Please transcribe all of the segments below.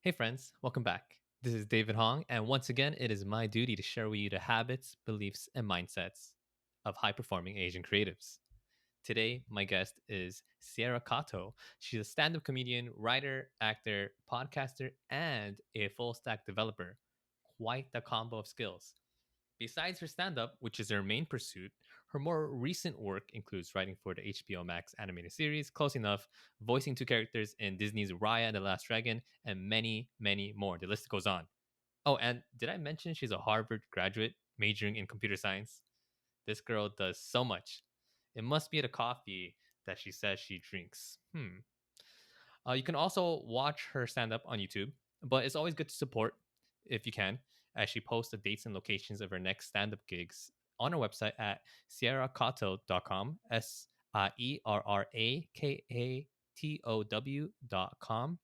Hey friends, welcome back. This is David Hong, and once again, it is my duty to share with you the habits, beliefs, and mindsets of high performing Asian creatives. Today, my guest is Sierra Katow. She's a stand up comedian, writer, actor, podcaster, and a full stack developer. Quite the combo of skills. Besides her stand up, which is her main pursuit, her more recent work includes writing for the HBOmax animated series Close Enough, voicing two characters in Disney's Raya and the Last Dragon, and many, many more. The list goes on. Oh, and did I mention she's a Harvard graduate majoring in computer science? This girl does so much. It must be the coffee that she says she drinks. You can also watch her stand up on YouTube, but it's always good to support if you can, as she posts the dates and locations of her next stand up gigs on her website at sierrakatow.com, SIERRAKATOW.com.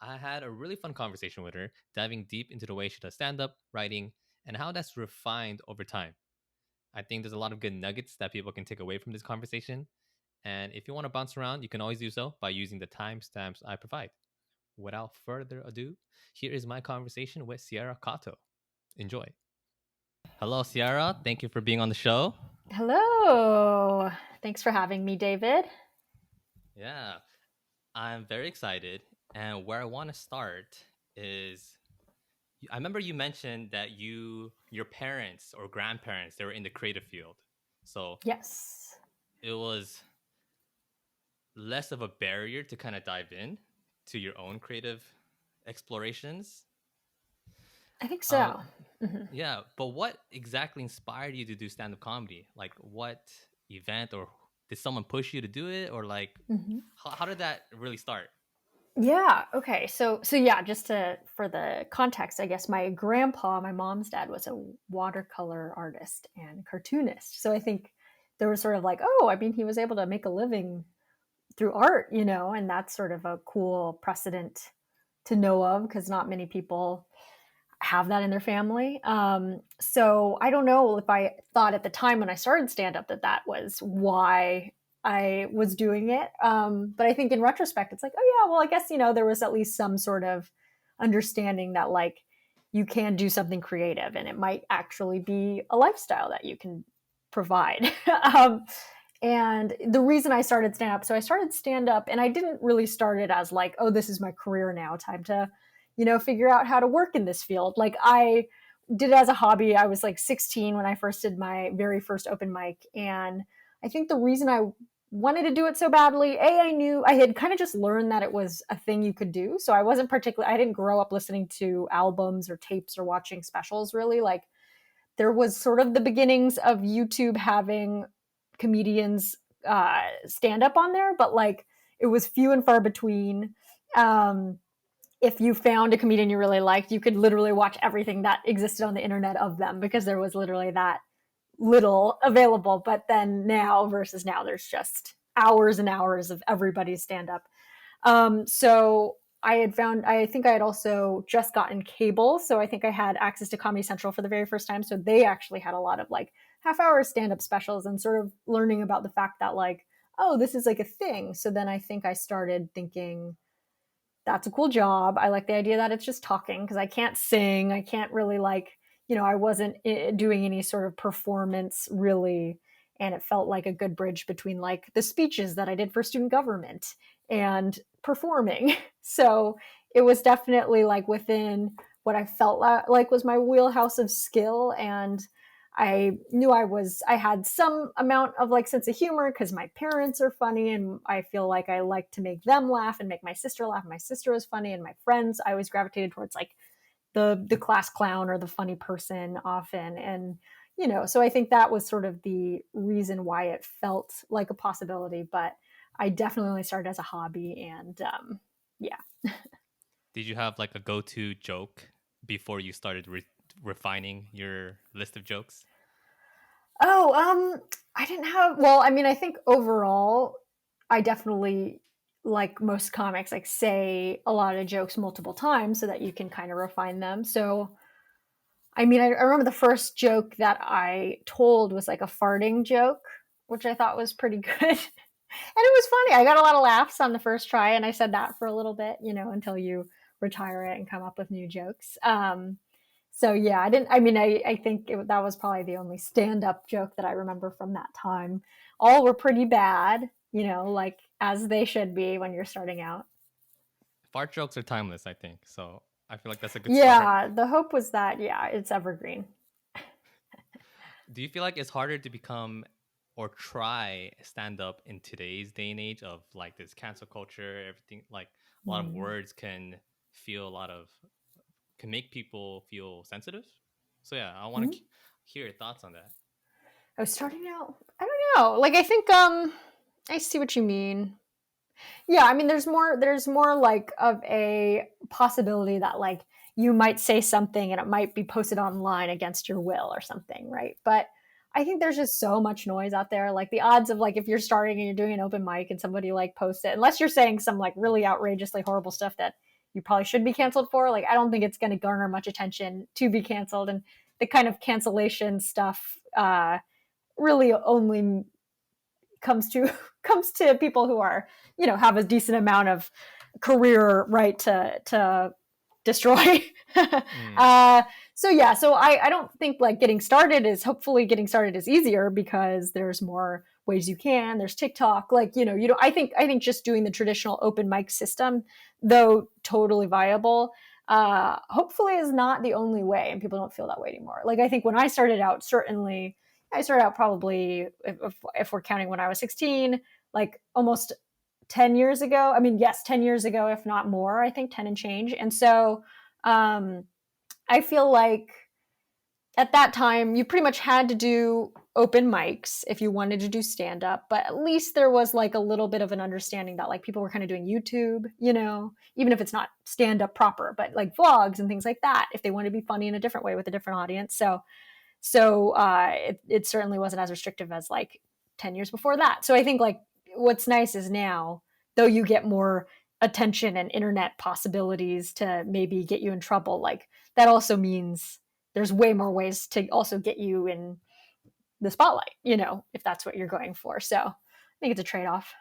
I had a really fun conversation with her, diving deep into the way she does stand up, writing, and how that's refined over time. I think there's a lot of good nuggets that people can take away from this conversation. And if you want to bounce around, you can always do so by using the timestamps I provide. Without further ado, here is my conversation with Sierra Katow. Enjoy. Hello, Sierra. Thank you for being on the show. Hello. Thanks for having me, David. Yeah, I'm very excited. And where I want to start is I remember you mentioned that your parents or grandparents, they were in the creative field. So Yes, it was less of a barrier to kind of dive in to your own creative explorations. I think Um, so. Mhm. yeah, but what exactly inspired you to do stand-up comedy? Like, what event, or did someone push you to do it, or like, Mhm. how did that really start? Yeah. Okay. So yeah, just to for the context, I guess my grandpa, my mom's dad, was a watercolor artist and cartoonist. So I think there was sort of like, oh, I mean, he was able to make a living through art, and that's sort of a cool precedent to know of because not many people have that in their family. So I don't know if I thought at the time when I started stand up that that was why I was doing it. But I think in retrospect, it's like, oh yeah, well, I guess, there was at least some sort of understanding that like you can do something creative and it might actually be a lifestyle that you can provide. And the reason I started stand up, so I started stand up and I didn't really start it as like, oh, this is my career now, time to, figure out how to work in this field. Like I did it as a hobby. I was like 16 when I first did my very first open mic. And I think the reason I wanted to do it so badly, I knew I had kind of just learned that it was a thing you could do. So I wasn't particularly, I didn't grow up listening to albums or tapes or watching specials really. Like there was sort of the beginnings of YouTube having comedians stand up on there, but like it was few and far between. Um, if you found a comedian you really liked, you could literally watch everything that existed on the internet of them because there was literally that little available. But then now versus now, there's just hours and hours of everybody's stand up. So I had found, I think I had also just gotten cable. So I think I had access to Comedy Central for the very first time. So they actually had a lot of like half hour stand up specials and sort of learning about the fact that like, oh, this is like a thing. So then I think I started thinking, that's a cool job. I like the idea that it's just talking because I can't sing. I can't really like, I wasn't doing any sort of performance really. And it felt like a good bridge between like the speeches that I did for student government and performing. So it was definitely like within what I felt like was my wheelhouse of skill. And I knew I had some amount of like sense of humor because my parents are funny and I feel like I like to make them laugh and make my sister laugh. My sister was funny and my friends, I always gravitated towards like the class clown or the funny person often. And, so I think that was sort of the reason why it felt like a possibility, but I definitely only started as a hobby and yeah. Did you have like a go-to joke before you started refining your list of jokes? Oh, I didn't have. Well, I mean, I think overall, I definitely like most comics, like say a lot of jokes multiple times so that you can kind of refine them. So, I mean, I remember the first joke that I told was like a farting joke, which I thought was pretty good. And it was funny. I got a lot of laughs on the first try, and I said that for a little bit, until you retire it and come up with new jokes. So yeah, I didn't. I mean, I think that was probably the only stand-up joke that I remember from that time. All were pretty bad, like as they should be when you're starting out. Fart jokes are timeless, I think. So I feel like that's a good start. Yeah, the hope was that it's evergreen. Do you feel like it's harder to become or try stand up in today's day and age of like this cancel culture, everything like a lot of Mm. words can make people feel sensitive. So yeah, I want Mm. to hear your thoughts on that. I was starting out. I don't know. Like I think I see what you mean. Yeah, I mean there's more like of a possibility that like you might say something and it might be posted online against your will or something, right? But I think there's just so much noise out there. Like the odds of like if you're starting and you're doing an open mic and somebody like posts it, unless you're saying some like really outrageously horrible stuff that you probably should be canceled for, like I don't think it's going to garner much attention to be canceled. And the kind of cancellation stuff really only comes to comes to people who are have a decent amount of career right to destroy. Mm. uh, so I don't think like hopefully getting started is easier because there's more ways you can. There's TikTok, like you know I think just doing the traditional open mic system, though totally viable, hopefully is not the only way, and people don't feel that way anymore. Like I think when I started out, certainly I started out probably, if we're counting when I was 16, like almost 10 years ago. I mean, yes, 10 years ago, if not more, I think 10 and change. And so um, I feel like at that time, you pretty much had to do open mics if you wanted to do stand up, but at least there was like a little bit of an understanding that like people were kind of doing YouTube, even if it's not stand up proper, but like vlogs and things like that, if they want to be funny in a different way with a different audience. So it certainly wasn't as restrictive as like 10 years before that. So I think like what's nice is now, though you get more attention and internet possibilities to maybe get you in trouble, like that also means there's way more ways to also get you in the spotlight, if that's what you're going for. So I think it's a trade-off.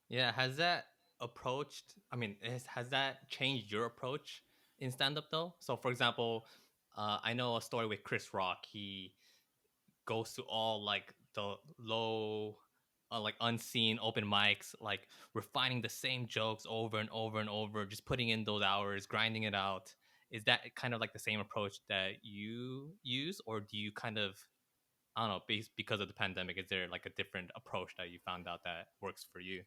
Yeah, has that approached? I mean, has that changed your approach in stand up though? So, for example, I know a story with Chris Rock. He goes to all like the low, like unseen open mics, like refining the same jokes over and over and over, just putting in those hours, grinding it out. Is that kind of like the same approach that you use, or do you kind of, I don't know, because of the pandemic, is there like a different approach that you found out that works for you?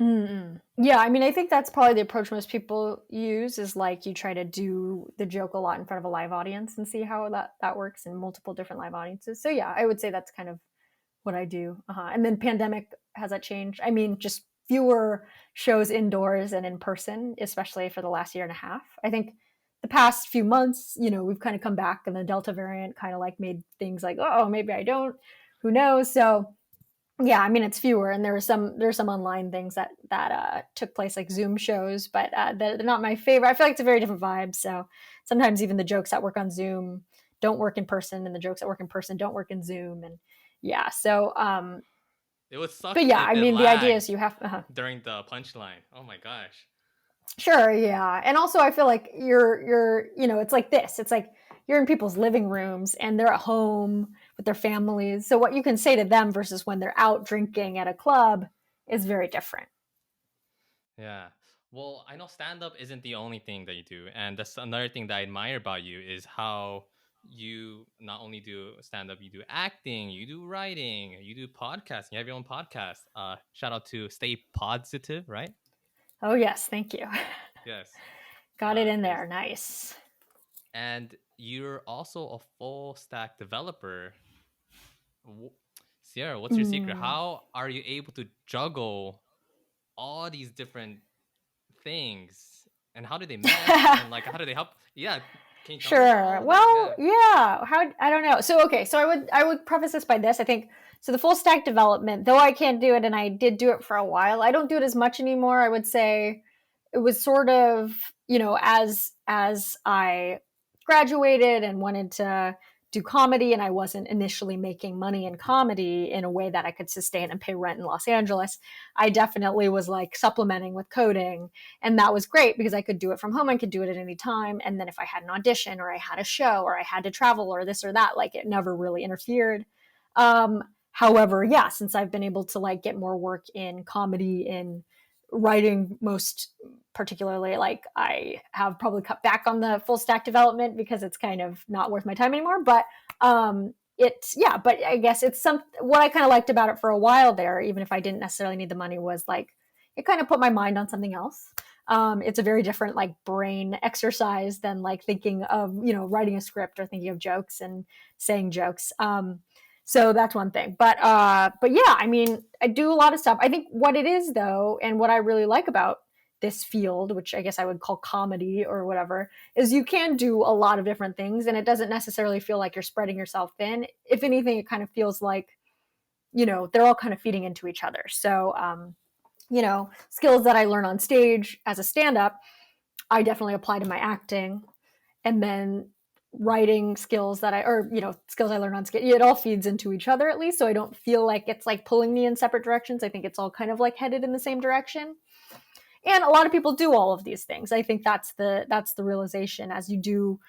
Mm-mm. Yeah, I mean, I think that's probably the approach most people use is like you try to do the joke a lot in front of a live audience and see how that works in multiple different live audiences. So yeah, I would say that's kind of what I do. And then pandemic, has that changed? I mean, just fewer shows indoors and in person, especially for the last year and a half. I think the past few months, we've kind of come back, and the Delta variant kind of like made things like, oh, maybe I don't. Who knows? So yeah, I mean it's fewer, and there's some online things that took place like Zoom shows, but they're not my favorite. I feel like it's a very different vibe. So sometimes even the jokes that work on Zoom don't work in person, and the jokes that work in person don't work in Zoom, and yeah. So It would suck but yeah, if I it mean the idea is lagged you have during the punchline. Oh my gosh. sure, yeah, and also I feel like you're it's like this. It's like you're in people's living rooms and they're at home with their families. So what you can say to them versus when they're out drinking at a club is very different. Yeah. Well, I know stand up isn't the only thing that you do. And that's another thing that I admire about you is how you not only do stand up, you do acting, you do writing, you do podcasting, you have your own podcast. Shout out to Stay Positive, right? Oh yes, thank you. Yes. Got it in Cause there. Nice. and you're also a full stack developer. Sierra, what's your secret? Mm. How are you able to juggle all these different things, and how do they mesh, and like how do they help? Yeah, can you tell me Sure. all of that? Well, Yeah. yeah. How I don't know. So okay. So I would preface this by this. I think so. The full stack development, though I can't do it, and I did do it for a while. I don't do it as much anymore. I would say it was sort of as I graduated and wanted to do comedy and I wasn't initially making money in comedy in a way that I could sustain and pay rent in Los Angeles, I definitely was like supplementing with coding. And that was great because I could do it from home. I could do it at any time. And then if I had an audition or I had a show or I had to travel or this or that, like it never really interfered. However, yeah, since I've been able to like get more work in comedy, in writing most particularly, like I have probably cut back on the full stack development because it's kind of not worth my time anymore. But it's, yeah, but I guess it's what I kind of liked about it for a while there, even if I didn't necessarily need the money, was like it kind of put my mind on something else. It's a very different like brain exercise than like thinking of, writing a script or thinking of jokes and saying jokes. So that's one thing. But yeah, I mean, I do a lot of stuff. I think what it is though, and what I really like about this field, which I guess I would call comedy or whatever, is you can do a lot of different things and it doesn't necessarily feel like you're spreading yourself thin. If anything, it kind of feels like, they're all kind of feeding into each other. So, skills that I learn on stage as a stand up, I definitely apply to my acting. And then writing skills skills I learn on skate, it all feeds into each other at least. So I don't feel like it's like pulling me in separate directions. I think it's all kind of like headed in the same direction. And a lot of people do all of these things. I think that's the realization as you do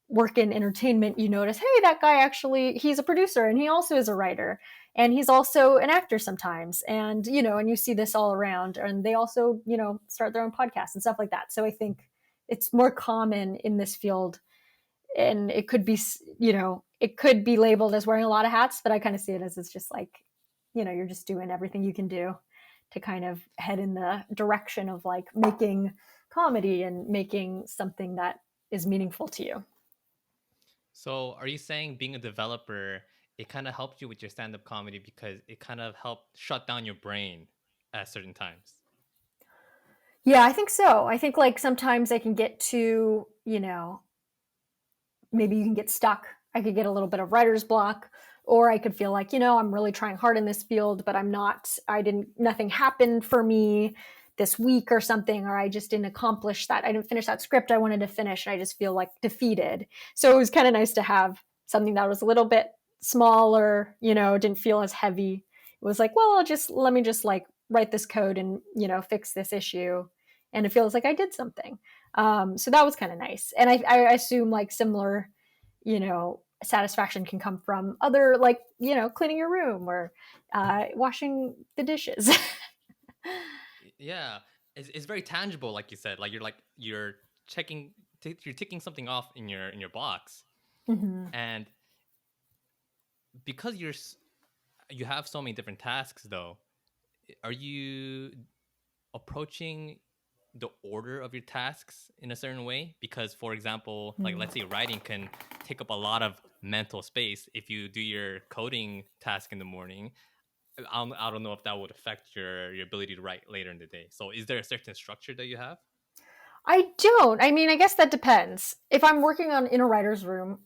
work in entertainment, you notice, hey, that guy actually, he's a producer and he also is a writer and he's also an actor sometimes. And, and you see this all around and they also, start their own podcasts and stuff like that. So I think it's more common in this field and it could be, it could be labeled as wearing a lot of hats, but I kind of see it as it's just like, you're just doing everything you can do to kind of head in the direction of like making comedy and making something that is meaningful to you. So, are you saying being a developer, it kind of helped you with your stand up comedy because it kind of helped shut down your brain at certain times? Yeah, I think so. I think like sometimes I can get to, maybe you can get stuck. I could get a little bit of writer's block, or I could feel like, I'm really trying hard in this field, but nothing happened for me this week or something, or I just didn't accomplish that. I didn't finish that script I wanted to finish. And I just feel like defeated. So it was kind of nice to have something that was a little bit smaller, didn't feel as heavy. It was like, well, let me just like write this code and, fix this issue. And it feels like I did something. So that was kind of nice. And I assume like similar, satisfaction can come from other, like, cleaning your room or washing the dishes. Yeah, it's very tangible, like you said. Like you're checking, you're ticking something off in your box, Mm-hmm. and because you have so many different tasks, though, are you approaching the order of your tasks in a certain way? Because, for example, like let's say writing can take up a lot of mental space. If you do your coding task in the morning, I don't know if that would affect your ability to write later in the day. So is there a certain structure that you have? I don't. I mean, I guess that depends. If I'm working in a writer's room,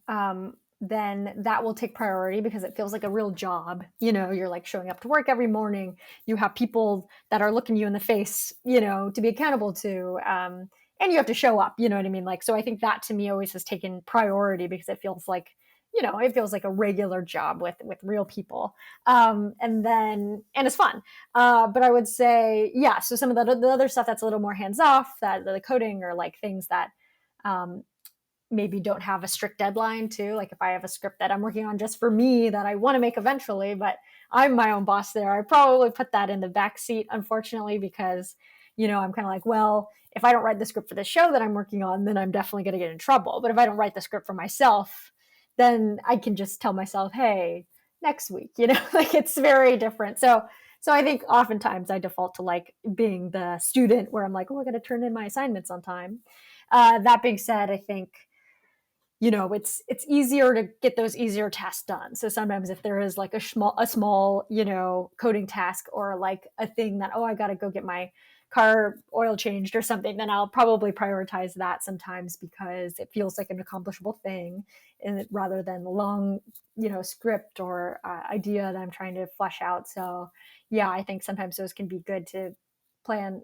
then that will take priority because it feels like a real job. You're like showing up to work every morning. You have people that are looking you in the face, to be accountable to. And you have to show up, you know what I mean? Like, so I think that to me always has taken priority because it feels like, it feels like a regular job with real people. And it's fun. But I would say, yeah, so some of the other stuff that's a little more hands off, that the coding or like things that um, maybe don't have a strict deadline too. Like if I have a script that I'm working on just for me that I want to make eventually, but I'm my own boss there, I probably put that in the back seat, unfortunately, because, I'm kind of like, well, if I don't write the script for the show that I'm working on, then I'm definitely going to get in trouble. But if I don't write the script for myself, then I can just tell myself, hey, next week, like it's very different. So I think oftentimes I default to like being the student where I'm like, oh, I got to turn in my assignments on time. That being said, I think it's easier to get those easier tasks done. So sometimes if there is like a small coding task or like a thing that, oh, I got to go get my car oil changed or something, then I'll probably prioritize that sometimes because it feels like an accomplishable thing, and rather than the long script or idea that I'm trying to flesh out. So yeah, I think sometimes those can be good to plan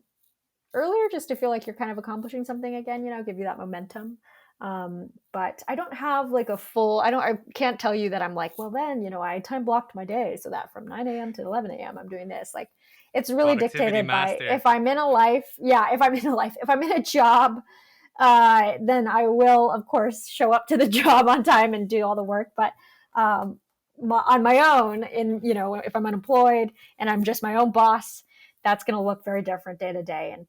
earlier just to feel like you're kind of accomplishing something again, give you that momentum. But I don't have like a full, I can't tell you that I'm like, well, then, I time blocked my day so that from 9 a.m. to 11 a.m. I'm doing this. Like, it's really Productivity dictated by master. if I'm in a life. Yeah, if I'm in a job, then I will, of course, show up to the job on time and do all the work. But um, on my own, if I'm unemployed and I'm just my own boss, that's going to look very different day to day, and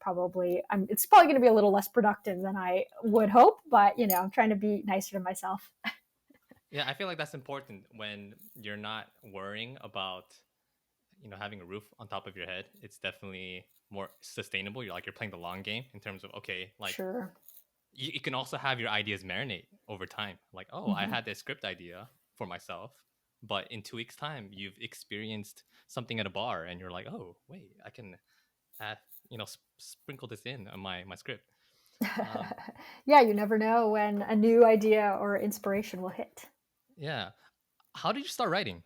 it's probably going to be a little less productive than I would hope. But I'm trying to be nicer to myself. Yeah, I feel like that's important when you're not worrying about having a roof on top of your head. It's definitely more sustainable. You're playing the long game in terms of, okay, like Sure. you can also have your ideas marinate over time. Like, oh, I Mm-hmm. had this script idea for myself, but in 2 weeks time you've experienced something at a bar and you're like, oh wait, I can add, sprinkle this in on my script. um, Yeah, you never know when a new idea or inspiration will hit. yeah, how did you start writing?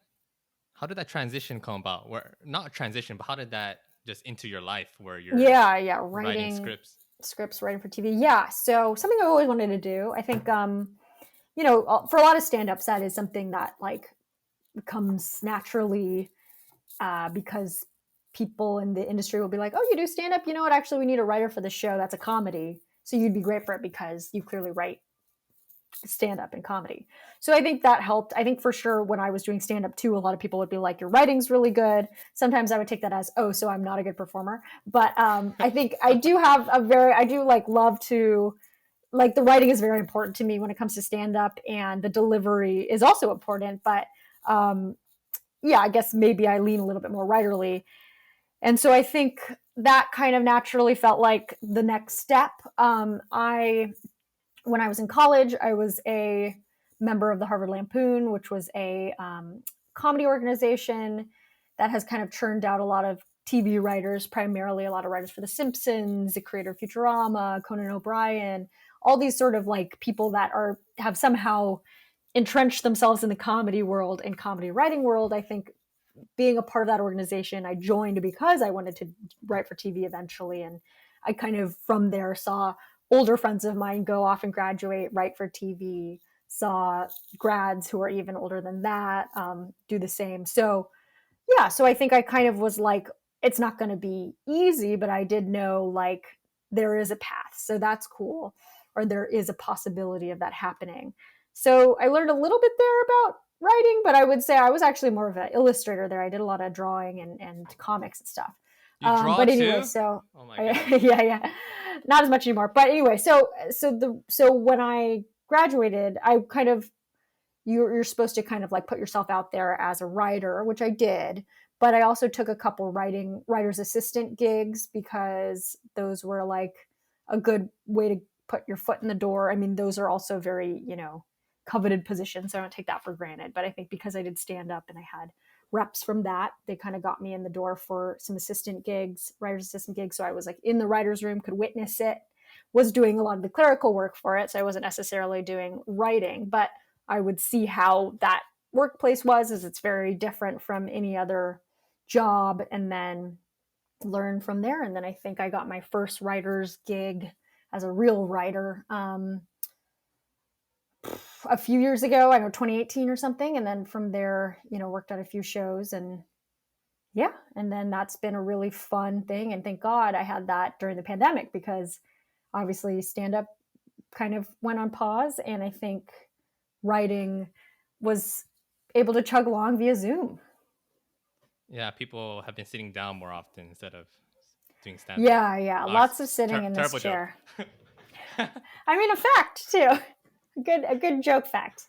How did that transition come about? Where, not a transition, but how did that just into your life where you're Yeah, writing writing scripts? scripts, writing for TV. Yeah, so something I've always wanted to do. I think, for a lot of stand-ups, that is something that like comes naturally, because people in the industry will be like, "Oh, you do stand-up? You know what? Actually, we need a writer for the show. That's a comedy, so you'd be great for it because you clearly write stand up and comedy." So I think that helped. I think for sure when I was doing stand up too, a lot of people would be like, your writing's really good. Sometimes I would take that as, oh, so I'm not a good performer. But I think I do like love to, like, the writing is very important to me when it comes to stand up, and the delivery is also important. But um, yeah, I guess maybe I lean a little bit more writerly. And so I think that kind of naturally felt like the next step. When I was in college, I was a member of the Harvard Lampoon, which was a comedy organization that has kind of churned out a lot of TV writers, primarily a lot of writers for The Simpsons, the creator of Futurama, Conan O'Brien, all these sort of like people that have somehow entrenched themselves in the comedy world and comedy writing world. I think being a part of that organization, I joined because I wanted to write for TV eventually. And I kind of from there saw older friends of mine go off and graduate, write for TV, saw grads who are even older than that do the same. So, yeah, so I think I kind of was like, it's not going to be easy, but I did know like there is a path. So that's cool. Or there is a possibility of that happening. So I learned a little bit there about writing, but I would say I was actually more of an illustrator there. I did a lot of drawing and comics and stuff. You draw But anyway, too? so Oh my goodness. yeah, not as much anymore. But anyway, so when I graduated, I kind of you're supposed to kind of like put yourself out there as a writer, which I did. But I also took a couple writer's assistant gigs because those were like a good way to put your foot in the door. I mean, those are also very, coveted positions. So I don't take that for granted. But I think because I did stand up and I had reps from that, they kind of got me in the door for some assistant gigs, writer's assistant gigs. So I was like in the writer's room, could witness it, was doing a lot of the clerical work for it. So I wasn't necessarily doing writing, but I would see how that workplace was, as it's very different from any other job, and then learn from there. And then I think I got my first writer's gig as a real writer a few years ago, I know 2018 or something. And then from there, worked on a few shows, and yeah, and then that's been a really fun thing. And thank God I had that during the pandemic, because obviously stand up kind of went on pause. And I think writing was able to chug along via Zoom. Yeah, people have been sitting down more often instead of doing stand up. Yeah, lots of sitting in this Terrible joke. chair. I mean, a fact too. A good joke fact.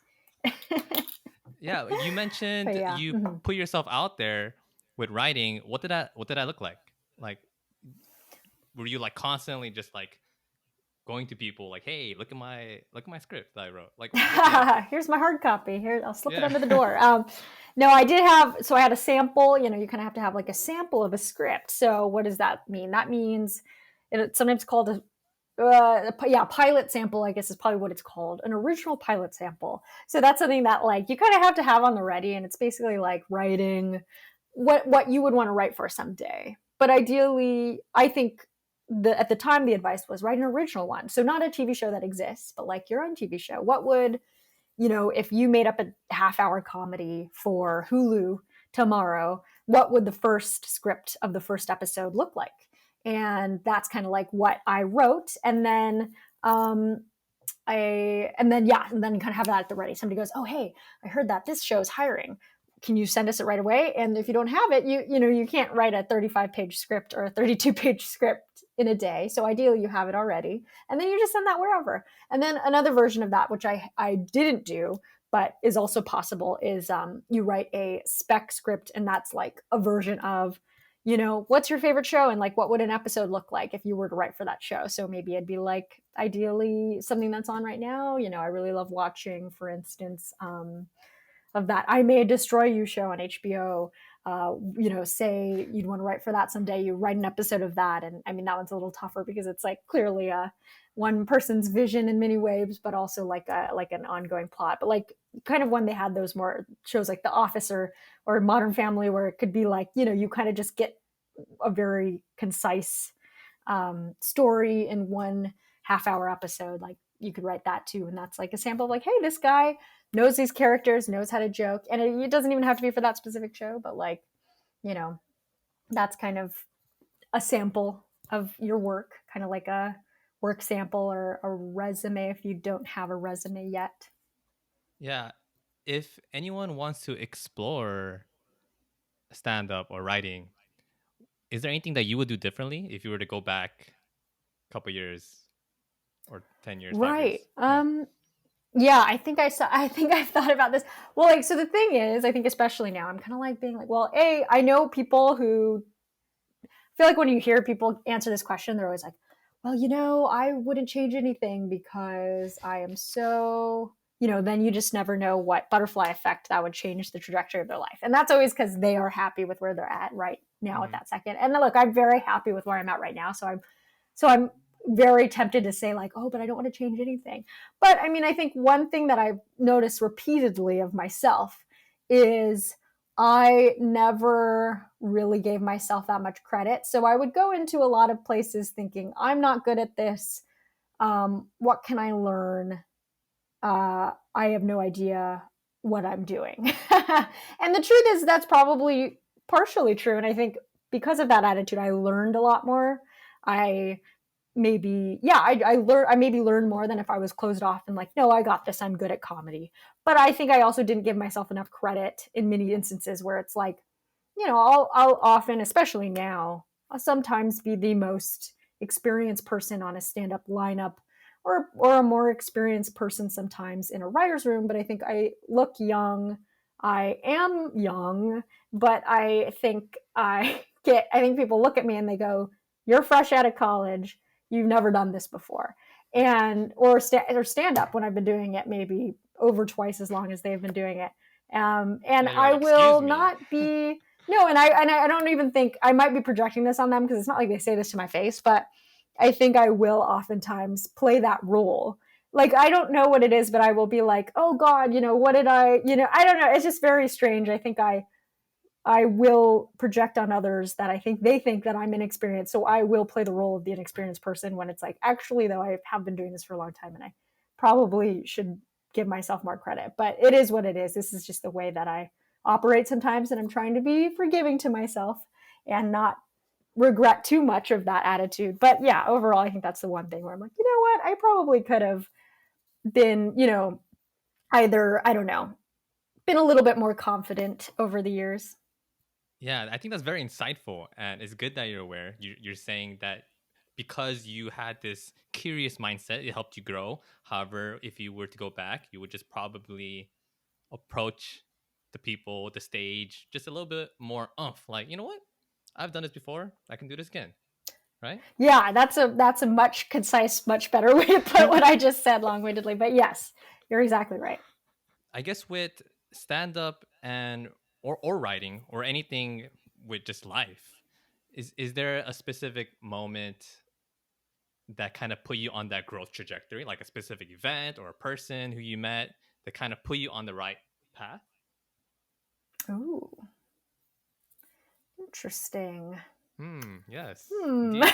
Yeah, you But mentioned yeah. you Mm-hmm. put yourself out there with writing. What did I look like? Like, were you like constantly just like going to people like, hey, look at my script that I wrote? Like, yeah. Here's my hard copy. Here, I'll slip it Yeah. under the door. No, I did have. So I had a sample. You kind of have to have like a sample of a script. So what does that mean? That means it's sometimes called a pilot sample, I guess is probably what it's called, an original pilot sample. So that's something that like you kind of have to have on the ready, and it's basically like writing what you would want to write for someday. But ideally, I think at the time the advice was write an original one. So not a TV show that exists, but like your own TV show. What would, if you made up a half-hour comedy for Hulu tomorrow, what would the first script of the first episode look like? And that's kind of like what I wrote. And then and then kind of have that at the ready. Somebody goes, "Oh, hey, I heard that this show is hiring. Can you send us it right away?" And if you don't have it, you can't write a 35-page script or a 32-page script in a day. So ideally you have it already. And then you just send that wherever. And then another version of that, which I didn't do, but is also possible, is you write a spec script, and that's like a version of, what's your favorite show, and like what would an episode look like if you were to write for that show. So maybe it'd be like ideally something that's on right now. I really love watching, for instance, of that I May Destroy You show on HBO. Say you'd want to write for that someday, you write an episode of that. And I mean, that one's a little tougher because it's like clearly one person's vision in many ways, but also like an ongoing plot. But like kind of when they had those more shows like The Office or Modern Family, where it could be like, you kind of just get a very concise story in one half-hour episode. Like you could write that too, and that's like a sample of like, hey, this guy knows these characters, knows how to joke, and it doesn't even have to be for that specific show, but like, that's kind of a sample of your work, kind of like a work sample or a resume if you don't have a resume yet. Yeah. If anyone wants to explore stand up or writing, is there anything that you would do differently if you were to go back a couple years or 10 years, 5 years? Right. Yeah. Yeah, I think I've thought about this. Well, like, so the thing is, I think especially now, I'm kind of like being like, well, I know people who feel like when you hear people answer this question, they're always like, well, I wouldn't change anything because I am so, then you just never know what butterfly effect that would change the trajectory of their life. And that's always because they are happy with where they're at right now at Mhm. that second. And look, I'm very happy with where I'm at right now. So I'm very tempted to say like, oh, but I don't want to change anything. But I mean, I think one thing that I've noticed repeatedly of myself is I never really gave myself that much credit. So I would go into a lot of places thinking, I'm not good at this. What can I learn? I have no idea what I'm doing. And the truth is, that's probably partially true. And I think because of that attitude, I learned a lot more. I I maybe learned more than if I was closed off and like, no, I got this, I'm good at comedy. But I think I also didn't give myself enough credit in many instances where it's like, I'll often, especially now, I'll sometimes be the most experienced person on a stand-up lineup, or a more experienced person sometimes in a writer's room. But I think I look young. I am young, but I think people look at me and they go, you're fresh out of college, you've never done this before. And or stand up when I've been doing it maybe over twice as long as they've been doing it. And Yeah, you're I like, excuse will me. not be no, and I don't even think I might be projecting this on them because it's not like they say this to my face, but I think I will oftentimes play that role. Like I don't know what it is, but I will be like, oh God, what did I don't know. It's just very strange. I think I will project on others that I think they think that I'm inexperienced. So I will play the role of the inexperienced person when it's like, actually, though, I have been doing this for a long time and I probably should give myself more credit. But it is what it is. This is just the way that I operate sometimes. And I'm trying to be forgiving to myself and not regret too much of that attitude. But yeah, overall, I think that's the one thing where I'm like, you know what? I probably could have been, either, I don't know, been a little bit more confident over the years. Yeah, I think that's very insightful, and it's good that you're aware. You're saying that because you had this curious mindset, it helped you grow. However, if you were to go back, you would just probably approach the people, the stage, just a little bit more like, you know what? I've done this before. I can do this again, right? Yeah, that's a much concise, much better way to put what I just said long-windedly. But yes, you're exactly right. I guess with stand up and or writing or anything with just life, is there a specific moment that kind of put you on that growth trajectory, like a specific event or a person who you met that kind of put you on the right path? Ooh, interesting. Yes, Hmm. indeed.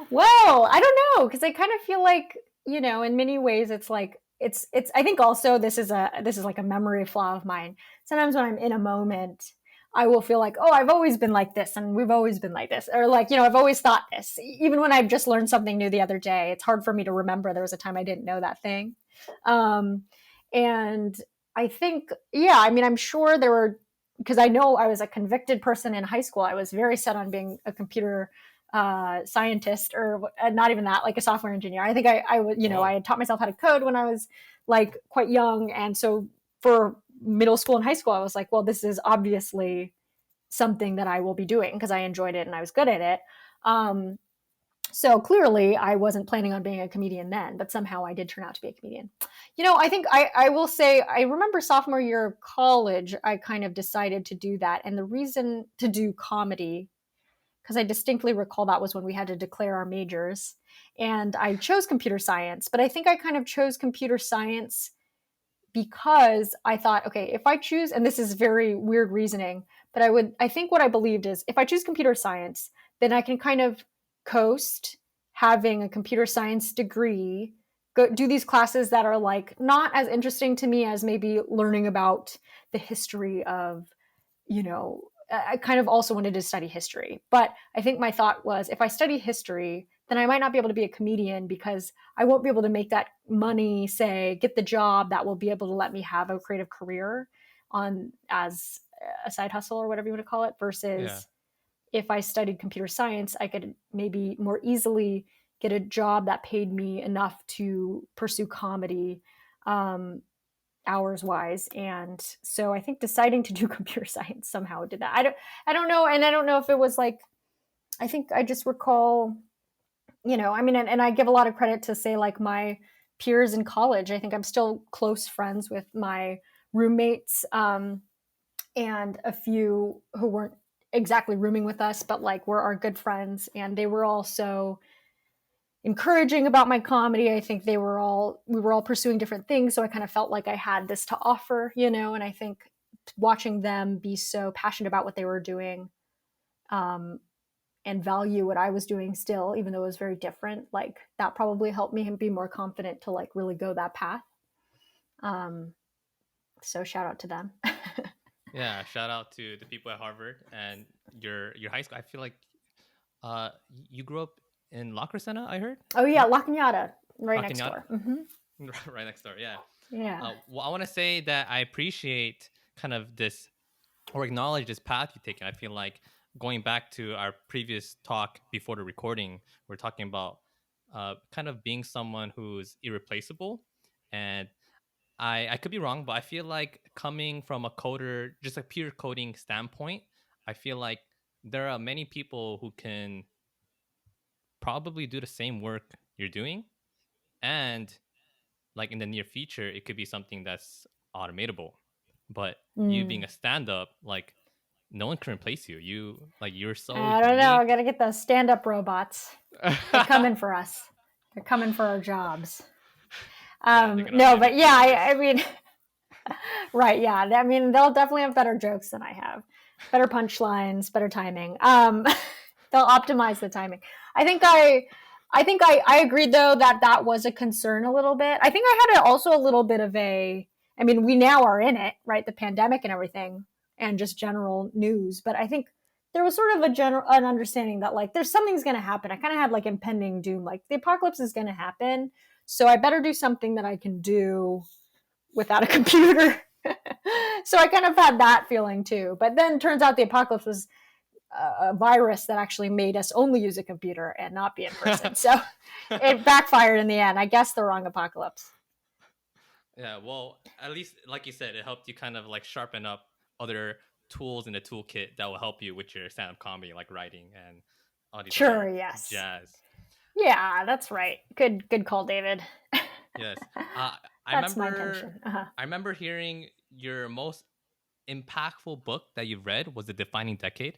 Well, I don't know because I kind of feel like, in many ways it's like it's I think also this is like a memory flaw of mine. Sometimes when I'm in a moment, I will feel like, "Oh, I've always been like this and we've always been like this." Or like, I've always thought this. Even when I've just learned something new the other day, it's hard for me to remember there was a time I didn't know that thing. Um and I think, yeah, I mean, I'm sure there were, because I know I was a convicted person in high school. I was very set on being a computer scientist, or not even that, like a software engineer. I think I was, I Whoa. had taught myself how to code when I was like quite young. And so for middle school and high school, I was like, well, this is obviously something that I will be doing because I enjoyed it and I was good at it. Um, so clearly I wasn't planning on being a comedian then, but somehow I did turn out to be a comedian. I think I will say, I remember sophomore year of college, I kind of decided to do that. And the reason to do comedy, because I distinctly recall that was when we had to declare our majors. And I chose computer science, but I think I kind of chose computer science because I thought, okay, if I choose, and this is very weird reasoning, but I think what I believed is if I choose computer science, then I can kind of coast having a computer science degree, go do these classes that are like not as interesting to me as maybe learning about the history of, I kind of also wanted to study history. But I think my thought was if I study history, then I might not be able to be a comedian because I won't be able to make that money, say, get the job that will be able to let me have a creative career on as a side hustle or whatever you want to call it, Yeah. versus if I studied computer science, I could maybe more easily get a job that paid me enough to pursue comedy, um, hours wise. And so I think deciding to do computer science somehow did that. I don't know. And I don't know if it was like, I think I just recall, I mean, and I give a lot of credit to, say, like my peers in college. I think I'm still close friends with my roommates, and a few who weren't exactly rooming with us, but like were our good friends. And they were all so encouraging about my comedy. I think we were all pursuing different things. So I kind of felt like I had this to offer, and I think watching them be so passionate about what they were doing, um, and value what I was doing still, even though it was very different, like that probably helped me be more confident to like really go that path. Um, so shout out to them. Yeah. Shout out to the people at Harvard and your high school. I feel like you grew up in La Crescenta, I heard, Oh yeah, right? La Cañada, right La next Cañada, door. Mm-hmm. right next door. Yeah. Yeah. Well, I want to say that I appreciate kind of this or acknowledge this path you've taken. I feel like going back to our previous talk before the recording, we're talking about kind of being someone who's irreplaceable. And I could be wrong, but I feel like coming from a coder, just a pure coding standpoint, I feel like there are many people who can probably do the same work you're doing. And like in the near future, it could be something that's automatable. But you being Mm. a stand up, like no one can replace you. You're so I don't know. I unique. got to get those stand-up robots. They're coming for us. They're coming for our jobs. Yeah, they're gonna No, but mimic yeah, your I voice. mean, right? Yeah, I mean, they'll definitely have better jokes than I have, better punchlines, better timing. They'll optimize the timing. I think I agreed though that that was a concern a little bit. I think I had also a little bit of a. I mean, we now are in it, right? The pandemic and everything, and just general news. But I think there was sort of an understanding that like there's something's going to happen. I kind of had like impending doom, like the apocalypse is going to happen, so I better do something that I can do without a computer. So I kind of had that feeling too. But then turns out the apocalypse was a virus that actually made us only use a computer and not be in person. So it backfired in the end. I guess the wrong apocalypse. Yeah, well, at least like you said, it helped you kind of like sharpen up other tools in the toolkit that will help you with your stand-up comedy, like writing and all these Sure, other yes. jazz. Yeah, that's right. Good call, David. Yes. Uh, I That's my remember intention. Uh-huh. I remember hearing your most impactful book that you've read was The Defining Decade.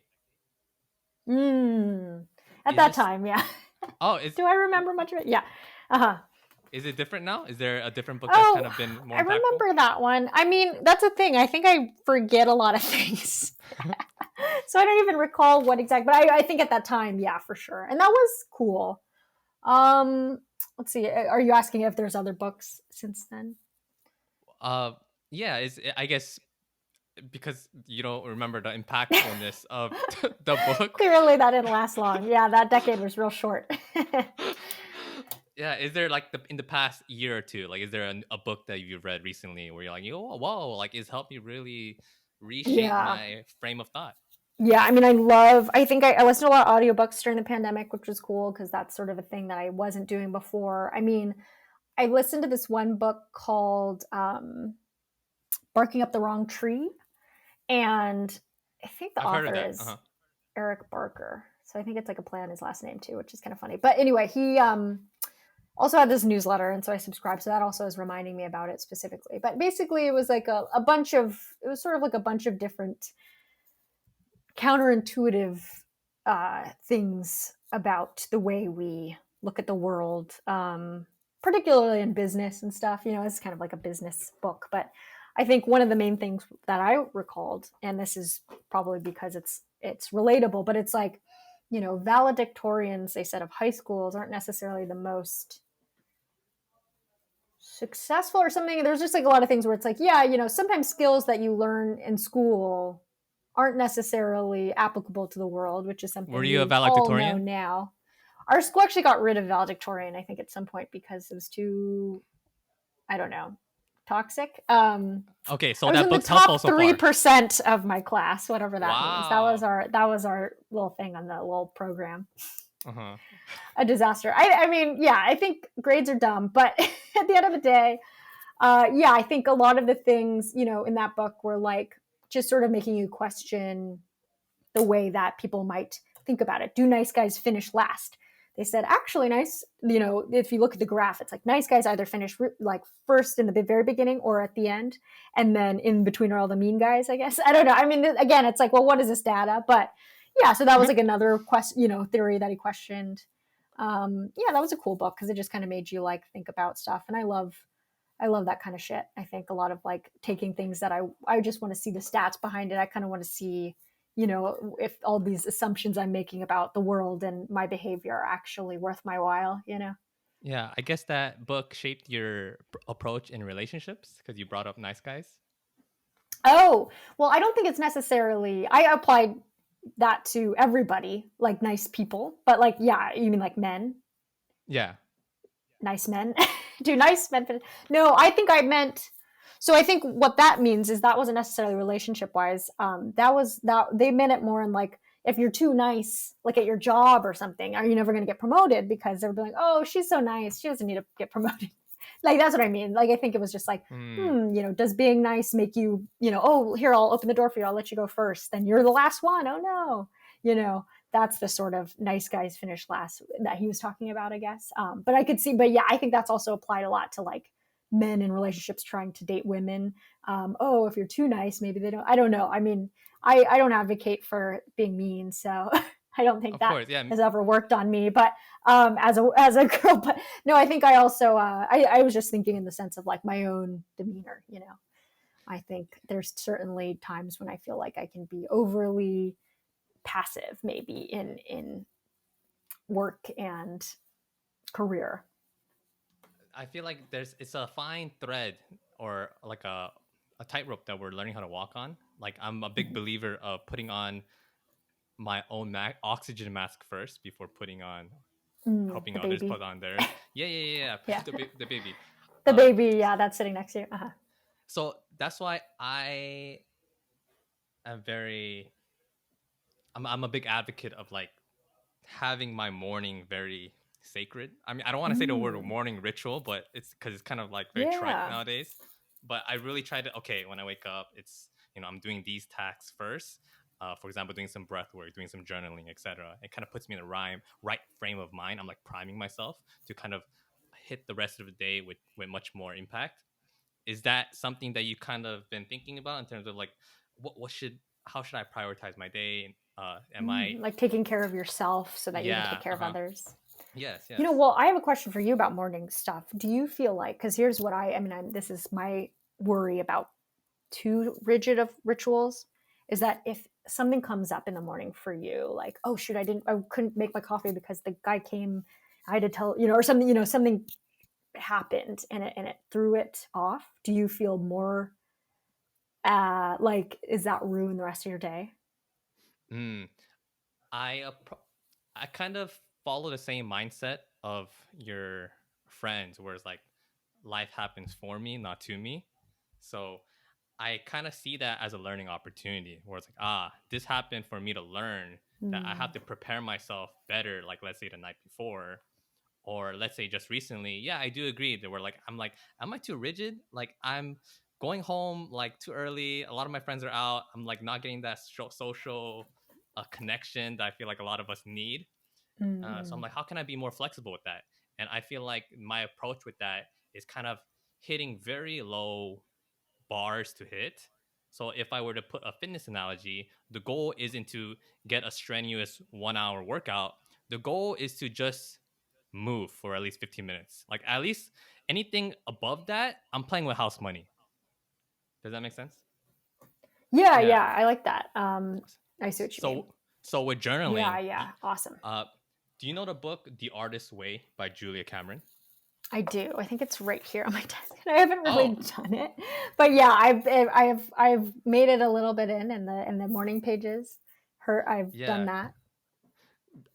Mm. At Is that this time, yeah. Oh, is Do I remember much of it? Yeah. Uh-huh. is it different now? Is there a different book that's kind Oh, of been I more impactful? remember that one. I mean, that's a thing. I think I forget a lot of things. So I don't even recall what exact, but I think at that time, yeah, for sure. And that was cool. Um, let's see. Are you asking if there's other books since then? Uh, yeah, I guess because you don't remember the impactfulness of the book. Clearly, that didn't last long. Yeah, that decade was real short. Yeah, is there like in the past year or two, like is there a book that you've read recently where you're like, oh, whoa, like it's helped me really reshape Yeah. my frame of thought? Yeah, I mean, I think I listened to a lot of audiobooks during the pandemic, which was cool because that's sort of a thing that I wasn't doing before. I mean, I listened to this one book called Barking Up the Wrong Tree. And I think the I've heard of author that. is Eric Barker. So I think it's like a play on his last name too, which is kind of funny. But anyway, he also had this newsletter. And so I subscribed. So that also is reminding me about it specifically. But basically, it was like a bunch of, it was sort of like a bunch of different counterintuitive things about the way we look at the world, particularly in business and stuff. You know, it's kind of like a business book. But I think one of the main things that I recalled, and this is probably because it's relatable, but it's like, you know, valedictorians, they said, of high schools aren't necessarily the most successful or something. There's just like a lot of things where it's like, yeah, you know, sometimes skills that you learn in school aren't necessarily applicable to the world, which is Were something you a we all know valedictorian? now. Our school actually got rid of valedictorian, I think, at some point because it was too, I don't know, toxic. Okay, so I was that in the book's helpful top so far. 3% of my class, whatever that means. Wow. That was our little thing on the little program. Uh-huh. A disaster. I mean, yeah, I think grades are dumb, but at the end of the day, yeah, I think a lot of the things, you know, in that book were like just sort of making you question the way that people might think about it. Do nice guys finish last? They said, actually, nice, you know, if you look at the graph, it's like nice guys either finish like first in the very beginning or at the end. And then in between are all the mean guys, I guess. I don't know. I mean, again, it's like, well, what is this data? But yeah, so that was like another question, you know, theory that he questioned. Yeah, that was a cool book because it just kind of made you like think about stuff. And I love that kind of shit. I think a lot of like taking things that I just want to see the stats behind it. I kind of want to see, you know, if all these assumptions I'm making about the world and my behavior are actually worth my while, you know? Yeah, I guess that book shaped your approach in relationships because you brought up nice guys. Oh, well, I don't think it's necessarily, I applied that to everybody, like nice people, but like, yeah, you mean like men, Yeah. nice men? Do nice men fit? No, I think I meant, so I think what that means is that wasn't necessarily relationship wise. That was that they meant it more in like if you're too nice, like at your job or something, are you never going to get promoted because they're like, oh, she's so nice, she doesn't need to get promoted. Like that's what I mean. Like I think it was just like, Hmm. you know, does being nice make you, you know, oh, here I'll open the door for you, I'll let you go first. Then you're the last one. Oh no, you know. That's the sort of nice guys finish last that he was talking about, I guess. But I could see, but yeah, I think that's also applied a lot to like men in relationships trying to date women. Oh, if you're too nice, maybe they don't. I don't know. I mean, I don't advocate for being mean, so I don't think Of that course, yeah. has ever worked on me. But as a girl, but no, I think I also I was just thinking in the sense of like my own demeanor. You know, I think there's certainly times when I feel like I can be overly passive, maybe in work and career. I feel like it's a fine thread or like a tightrope that we're learning how to walk on. Like I'm a big believer of putting on my own oxygen mask first before putting on helping The others baby. put on theirs. Yeah. Yeah. The baby. The Uh, baby, yeah, that's sitting next to you. Uh-huh. so that's why I am very. I'm a big advocate of like having my morning very sacred. I mean, I don't want to say the word Mm, morning ritual, but it's because it's kind of like very trite yeah. nowadays. But I really try to, okay, when I wake up, it's, I'm doing these tasks first. For example, doing some breath work, doing some journaling, etc. It kind of puts me in the right frame of mind. I'm like priming myself to kind of hit the rest of the day with much more impact. Is that something that you kind of been thinking about in terms of like how should I prioritize my day? Am I Like taking care of yourself so that you can take Yeah, care of others. yes, You know, yes. well, I have a question for you about morning stuff. Do you feel like, because here's what I mean, this is my worry about too rigid of rituals, is that if something comes up in the morning for you, like, oh shoot, I couldn't make my coffee because the guy came, I had to tell, or something, something happened and it threw it off, do you feel more like, is that ruin the rest of your day? Mm, I kind of follow the same mindset of your friends, where it's like life happens for me, not to me. So I kind of see that as a learning opportunity, where it's like, this happened for me to learn that I have Mm. to prepare myself better. Like, let's say the night before, or let's say just recently. Yeah, I do agree that I'm like, am I too rigid? Like, I'm going home like too early. A lot of my friends are out. I'm like not getting that social connection that I feel like a lot of us need. So I'm Mm. like, how can I be more flexible with that? And I feel like my approach with that is kind of hitting very low bars to hit. So if I were to put a fitness analogy, the goal isn't to get a strenuous 1 hour workout. The goal is to just move for at least 15 minutes. Like, at least anything above that, I'm playing with house money. Does that make sense? Yeah, Yeah. yeah, I like that. I see what you mean. So with Yeah, journaling, yeah, awesome. do you know the book The Artist's Way by Julia Cameron? I do. I think it's right here on my desk. I haven't really Oh, done it, but yeah, I've made it a little bit in the morning pages. I've done yeah. that.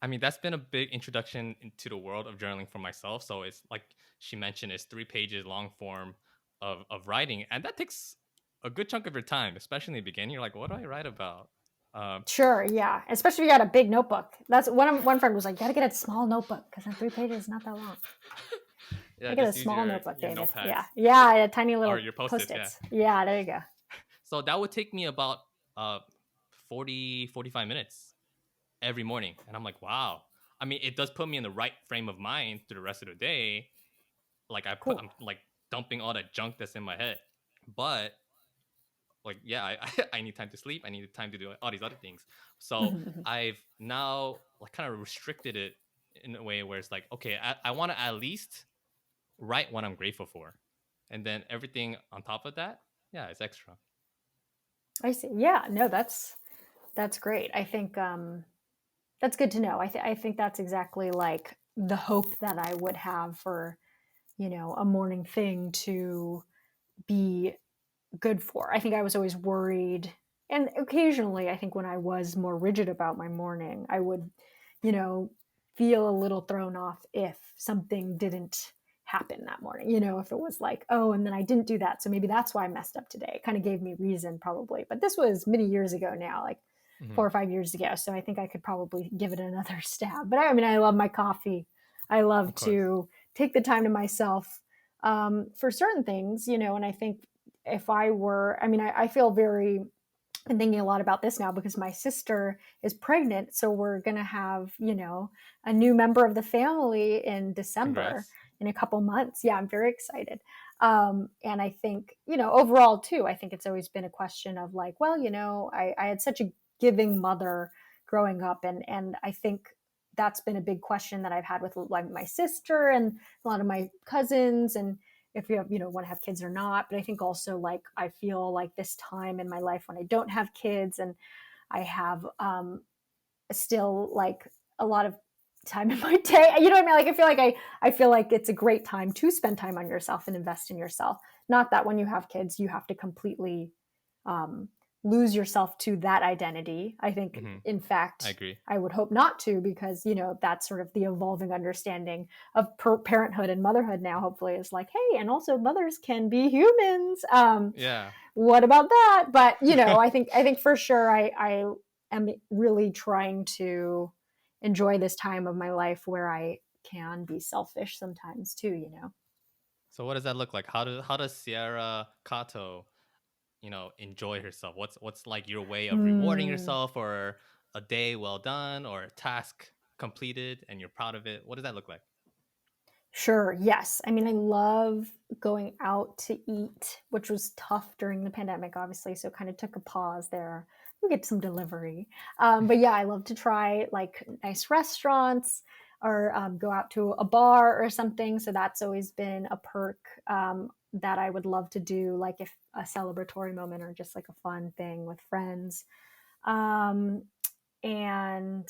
I mean, that's been a big introduction into the world of journaling for myself. So it's like she mentioned, it's 3 pages long form of writing. And that takes a good chunk of your time, especially in the beginning. You're like, what do I write about? Um, Sure, yeah. Especially if you got a big notebook. That's one friend was like, "Gotta get a small notebook because in 3 pages is not that long." I yeah, get a just use small notebook, your David. notepads Yeah, yeah, a tiny or little your post-its. Yeah. post-its. Yeah, there you go. So that would take me about uh 45 minutes every morning. And I'm like, wow. I mean, it does put me in the right frame of mind through the rest of the day. Like Cool. I'm like dumping all that junk that's in my head. But like, yeah, I need time to sleep. I need time to do all these other things. So I've now like kind of restricted it in a way where it's like, okay, I want to at least write what I'm grateful for. And then everything on top of that, yeah, it's extra. I see. Yeah, no, that's great. I think that's good to know. I think that's exactly like the hope that I would have for, a morning thing to be good for. I think I was always worried. And occasionally, I think when I was more rigid about my morning, I would, you know, feel a little thrown off if something didn't happen that morning. If it was like, oh, and then I didn't do that. So maybe that's why I messed up today. It kind of gave me reason, probably. But this was many years ago now, like Hmm. 4 or 5 years ago. So I think I could probably give it another stab. But I mean, I love my coffee. I love Of course. to take the time to myself for certain things, and I think if I were, I mean, I feel very, I'm thinking a lot about this now because my sister is pregnant. So we're going to have, a new member of the family in December Congrats. in a couple months. Yeah, I'm very excited. And I think, overall too, I think it's always been a question of like, well, I had such a giving mother growing up. And I think that's been a big question that I've had with like my sister and a lot of my cousins, and if you have, want to have kids or not. But I think also like I feel like this time in my life when I don't have kids and I have still like a lot of time in my day. You know what I mean? Like I feel like it's a great time to spend time on yourself and invest in yourself. Not that when you have kids you have to completely um, lose yourself to that identity. I think, Hmm. in I fact, agree. I would hope not to, because that's sort of the evolving understanding of parenthood and motherhood now. Hopefully, is like, hey, and also mothers can be humans. Yeah. What about that? But I think for sure, I am really trying to enjoy this time of my life where I can be selfish sometimes too. So what does that look like? How does Sierra Kato, enjoy herself? What's like your way of rewarding Hmm. yourself, or a day well done, or a task completed and you're proud of it? What does that look like? Sure. Yes. I mean, I love going out to eat, which was tough during the pandemic, obviously. So kind of took a pause there. We get some delivery. But yeah, I love to try like nice restaurants or go out to a bar or something. So that's always been a perk that I would love to do, like if a celebratory moment or just like a fun thing with friends. Um, and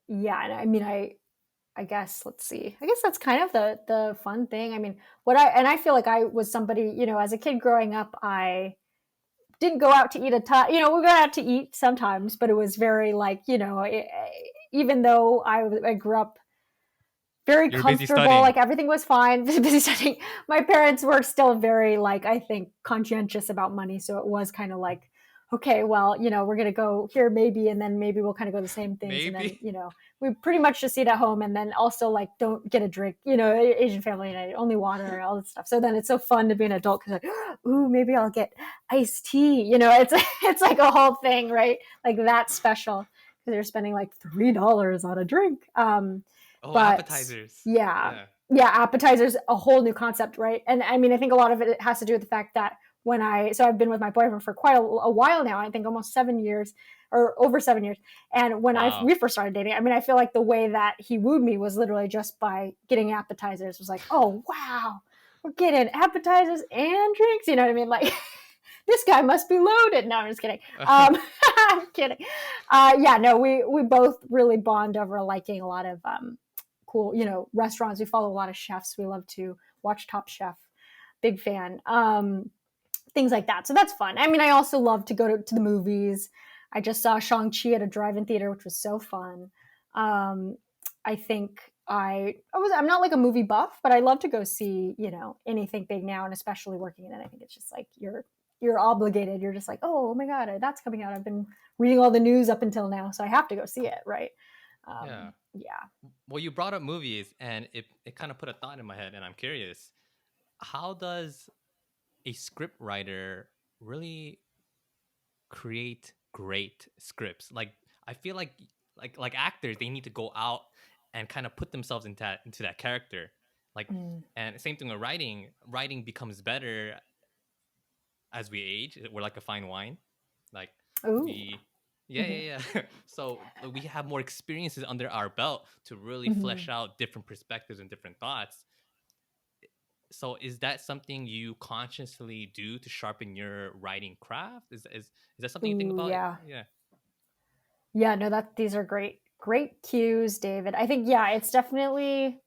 yeah, and I mean, I guess let's see. I guess that's kind of the fun thing. I mean, I feel like I was somebody, as a kid growing up, I didn't go out to eat a ton. We go out to eat sometimes, but it was very like, even though I grew up very You're busy comfortable, studying. like everything was fine, busy studying. My parents were still very like, I think, conscientious about money, so it was kind of like, okay, well, we're gonna go here maybe, and then maybe we'll kind of go the same things, and then Maybe. we pretty much just eat at home, and then also like don't get a drink, Asian family and only water, all this stuff. So then it's so fun to be an adult because like, ooh, maybe I'll get iced tea, it's it's like a whole thing, right? Like that's special because you're spending like $3 on a drink. Oh, But appetizers. yeah, Yeah. yeah, appetizers, a whole new concept, right? And I mean, I think a lot of it has to do with the fact that so I've been with my boyfriend for quite a while now. I think almost 7 years or over 7 years. And when Wow. we first started dating, I mean, I feel like the way that he wooed me was literally just by getting appetizers. It was like, oh wow, we're getting appetizers and drinks. You know what I mean? Like this guy must be loaded. No, I'm just kidding. I'm kidding. Yeah, no, we both really bond over liking a lot of cool, restaurants. We follow a lot of chefs. We love to watch Top Chef. Big fan. Things like that. So that's fun. I mean, I also love to go to the movies. I just saw Shang-Chi at a drive-in theater, which was so fun. I think I'm not like a movie buff, but I love to go see, anything big now, and especially working in it. I think it's just like you're obligated. You're just like, oh my God, that's coming out. I've been reading all the news up until now, so I have to go see it, right? Yeah. Yeah. Well, you brought up movies, and it kind of put a thought in my head, and I'm curious. How does a script writer really create great scripts? Like, I feel like actors, they need to go out and kind of put themselves into that character. Like, Mm. and same thing with writing. Writing becomes better as we age. We're like a fine wine. Like Ooh. we yeah, Mm-hmm. yeah, yeah. So we have more experiences under our belt to really Mm-hmm. flesh out different perspectives and different thoughts. So is that something you consciously do to sharpen your writing craft? Is that something you think Ooh, about? yeah. Yeah. Yeah, no, these are great cues, David. I think, yeah, it's definitely,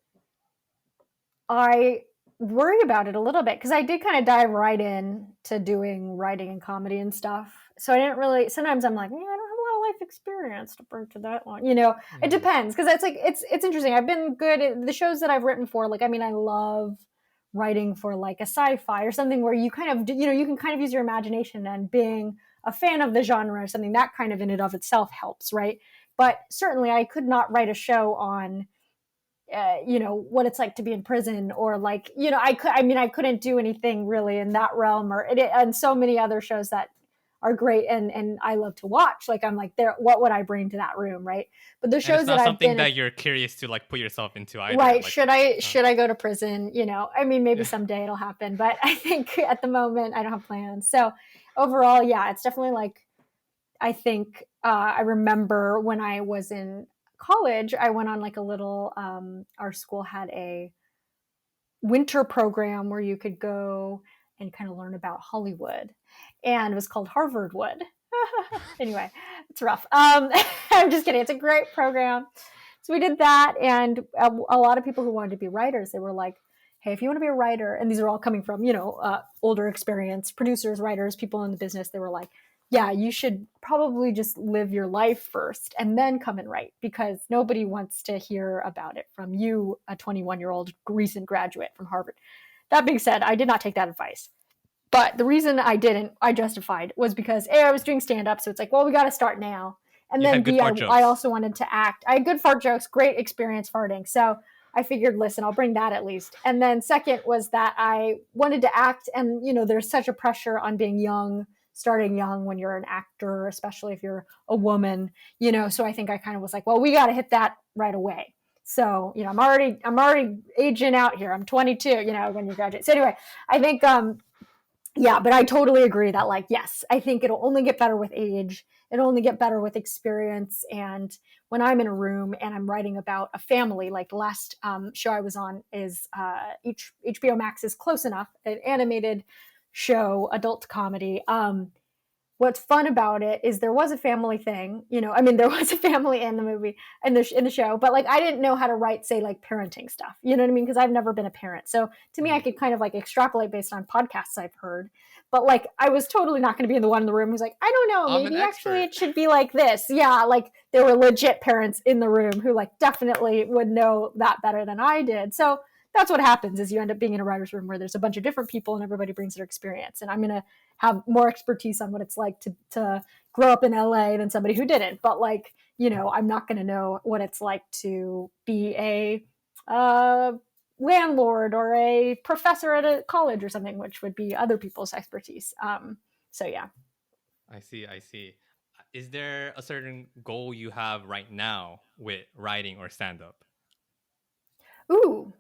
I worry about it a little bit because I did kind of dive right in to doing writing and comedy and stuff. So I didn't really, sometimes I'm like, yeah, I don't have a lot of life experience to bring to that one. It Mm, depends because it's like, it's interesting. I've been good at the shows that I've written for. Like, I mean, I love writing for like a sci-fi or something where you kind of, you can kind of use your imagination, and being a fan of the genre or something that kind of in and of itself helps, right? But certainly I could not write a show on what it's like to be in prison, or like, I couldn't do anything really in that realm, and so many other shows that are great, and I love to watch. Like, I'm like, there, what would I bring to that room, right? But the and it's shows that not I've something been in, that you're curious to like put yourself into either. right, Like, uh, should I go to prison? I mean, maybe yeah, someday it'll happen, but I think at the moment I don't have plans. So overall, yeah, it's definitely like, I think I remember when I was in college, I went on like a little, our school had a winter program where you could go and kind of learn about Hollywood, and it was called Harvard Wood. Anyway, it's rough. I'm just kidding. It's a great program. So we did that, and a lot of people who wanted to be writers, they were like, "Hey, if you want to be a writer," and these are all coming from older experience producers, writers, people in the business. They were like, "Yeah, you should probably just live your life first and then come and write, because nobody wants to hear about it from you, a 21-year-old recent graduate from Harvard." That being said, I did not take that advice. But the reason I didn't, I justified, was because A, I was doing stand up. So it's like, well, we got to start now. And you then had good B, fart I jokes. also wanted to act. I had good fart jokes, great experience farting. So I figured, listen, I'll bring that at least. And then second was that I wanted to act. And, there's such a pressure on being young, starting young when you're an actor, especially if you're a woman, So I think I kind of was like, well, we got to hit that right away. So, I'm already aging out here. I'm 22, when you graduate. So anyway, I think, yeah, but I totally agree that, like, yes, I think it'll only get better with age. It'll only get better with experience. And when I'm in a room and I'm writing about a family, like the last show I was on is HBO Max is Close Enough, an animated show, adult comedy. what's fun about it is there was a family thing, I mean, there was a family in the movie, in the show, but like I didn't know how to write, say, like parenting stuff, you know what I mean? Because I've never been a parent. So to me, I Mhm. could kind of like extrapolate based on podcasts I've heard. But like I was totally not going to be the one in the room who's like, I don't know, I'm an maybe actually expert. it should be like this. Yeah, like there were legit parents in the room who like definitely would know that better than I did. So that's what happens is you end up being in a writer's room where there's a bunch of different people and everybody brings their experience. And I'm going to have more expertise on what it's like to grow up in LA than somebody who didn't. But like, I'm not going to know what it's like to be a landlord or a professor at a college or something, which would be other people's expertise. So yeah. I see. I see. Is there a certain goal you have right now with writing or stand up? Ooh,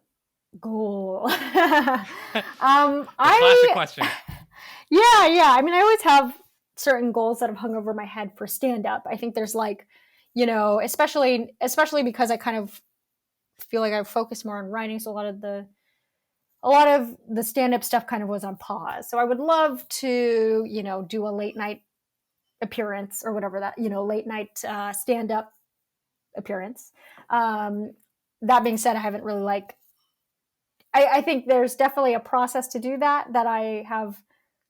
goal. The classic I question. yeah. I mean, I always have certain goals that have hung over my head for stand up. I think there's like, especially because I kind of feel like I focus more on writing, so a lot of the stand up stuff kind of was on pause. So I would love to, do a late night appearance or whatever that, late night stand up appearance. Um, that being said, I haven't really like I think there's definitely a process to do that I have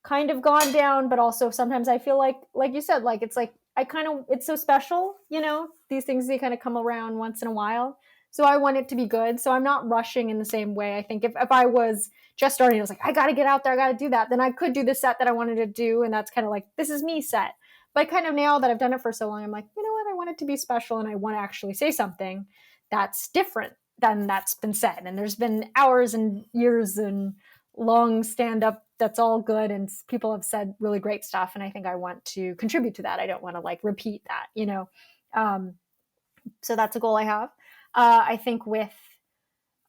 kind of gone down, but also sometimes I feel like you said, like it's so special, these things, they kind of come around once in a while. So I want it to be good. So I'm not rushing in the same way. I think if I was just starting, I was like, I got to get out there, I got to do that. Then I could do the set that I wanted to do. And that's kind of like, this is me set. But kind of now that I've done it for so long, I'm like, you know what? I want it to be special and I want to actually say something that's different than that's been said. And there's been hours and years and long stand up that's all good and people have said really great stuff. And I think I want to contribute to that. I don't want to like repeat that. Um, so that's a goal I have. I think with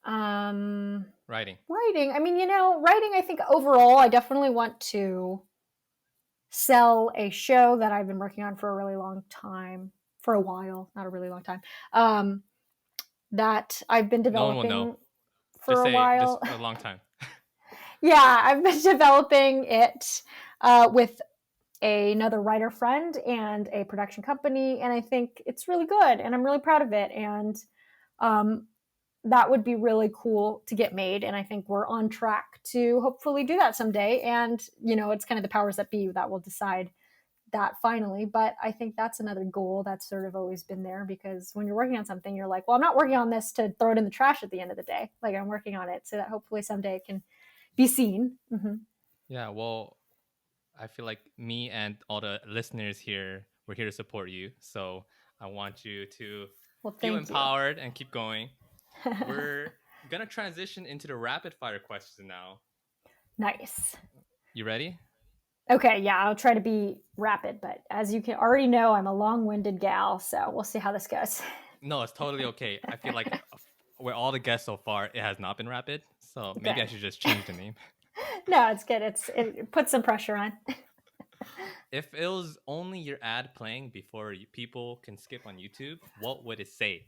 Writing. writing, I mean, writing, I think overall, I definitely want to sell a show that I've been working on for a really long time, for a while, not a really long time. That I've been No one will know. developing for Just a say just while. a long time. Yeah, I've been developing it with another writer friend and a production company, and I think it's really good, and I'm really proud of it. And um, that would be really cool to get made, and I think we're on track to hopefully do that someday. And it's kind of the powers that be that will decide that finally. But I think that's another goal that's sort of always been there, because when you're working on something, you're like, well, I'm not working on this to throw it in the trash at the end of the day. Like, I'm working on it so that hopefully someday it can be seen. Mm-hmm. Yeah, well, I feel like me and all the listeners here, we're here to support you. So I want you to Well, feel thank you. empowered and keep going. We're gonna transition into the rapid fire questions now. Nice. You ready? Okay, yeah, I'll try to be rapid, but as you can already know, I'm a long-winded gal, so we'll see how this goes. No, it's totally okay. I feel like with all the guests so far, it has not been rapid. So maybe I Good. should just change the name. No, it's good. It puts some pressure on. If it was only your ad playing before people can skip on YouTube, what would it say?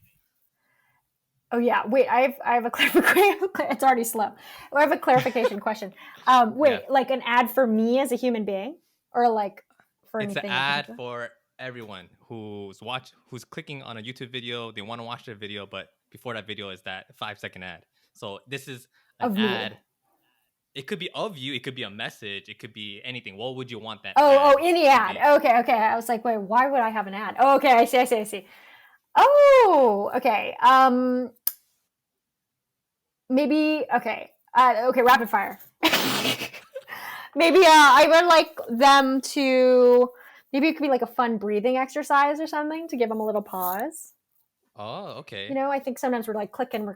Oh yeah, wait. I have a clarification. It's already slow. I have a clarification question. Yeah. Wait, like an ad for me as a human being, or like for It's an anything in ad particular? for everyone who's clicking on a YouTube video. They want to watch their video, but before that video is that 5-second ad. So this is an Of me. ad. It could be of you. It could be a message. It could be anything. What would you want that Oh, ad any to ad. be? Okay. I was like, wait, why would I have an ad? Oh, okay. I see. Oh, okay. Maybe okay. Okay, rapid fire. Maybe I would like them to. Maybe it could be like a fun breathing exercise or something to give them a little pause. Oh, okay. I think sometimes we're clicking,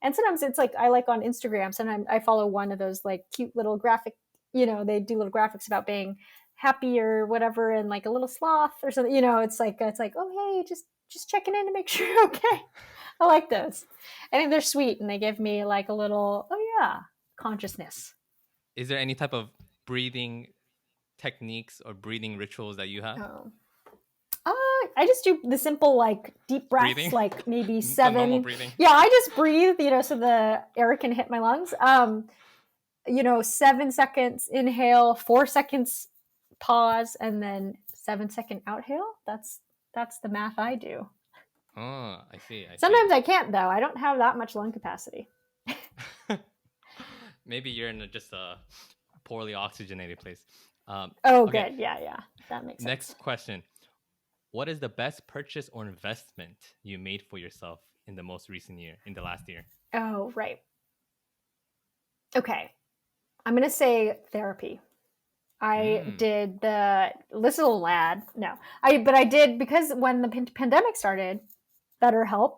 and sometimes it's like I like on Instagram. Sometimes I follow one of those like cute little graphic. They do little graphics about being happy or whatever, and like a little sloth or something. It's like oh hey, just checking in to make sure you're okay. I like those. I think they're sweet, and they give me like a little oh yeah consciousness. Is there any type of breathing techniques or breathing rituals that you have? Oh. I just do the simple like deep breaths, Breathing, like maybe the normal 7. breathing. Yeah, I just breathe, so the air can hit my lungs. 7 seconds inhale, 4 seconds pause, and then 7-second outhale. That's the math I do. Oh, I see. Sometimes I can't though. I don't have that much lung capacity. Maybe you're in just a poorly oxygenated place. Okay. Good. Yeah. That makes sense. Next question. What is the best purchase or investment you made for yourself in the most recent year, in the last year? Oh, right. Okay. I'm going to say therapy. I did this is a lad. No, but I did, because when the pandemic started, BetterHelp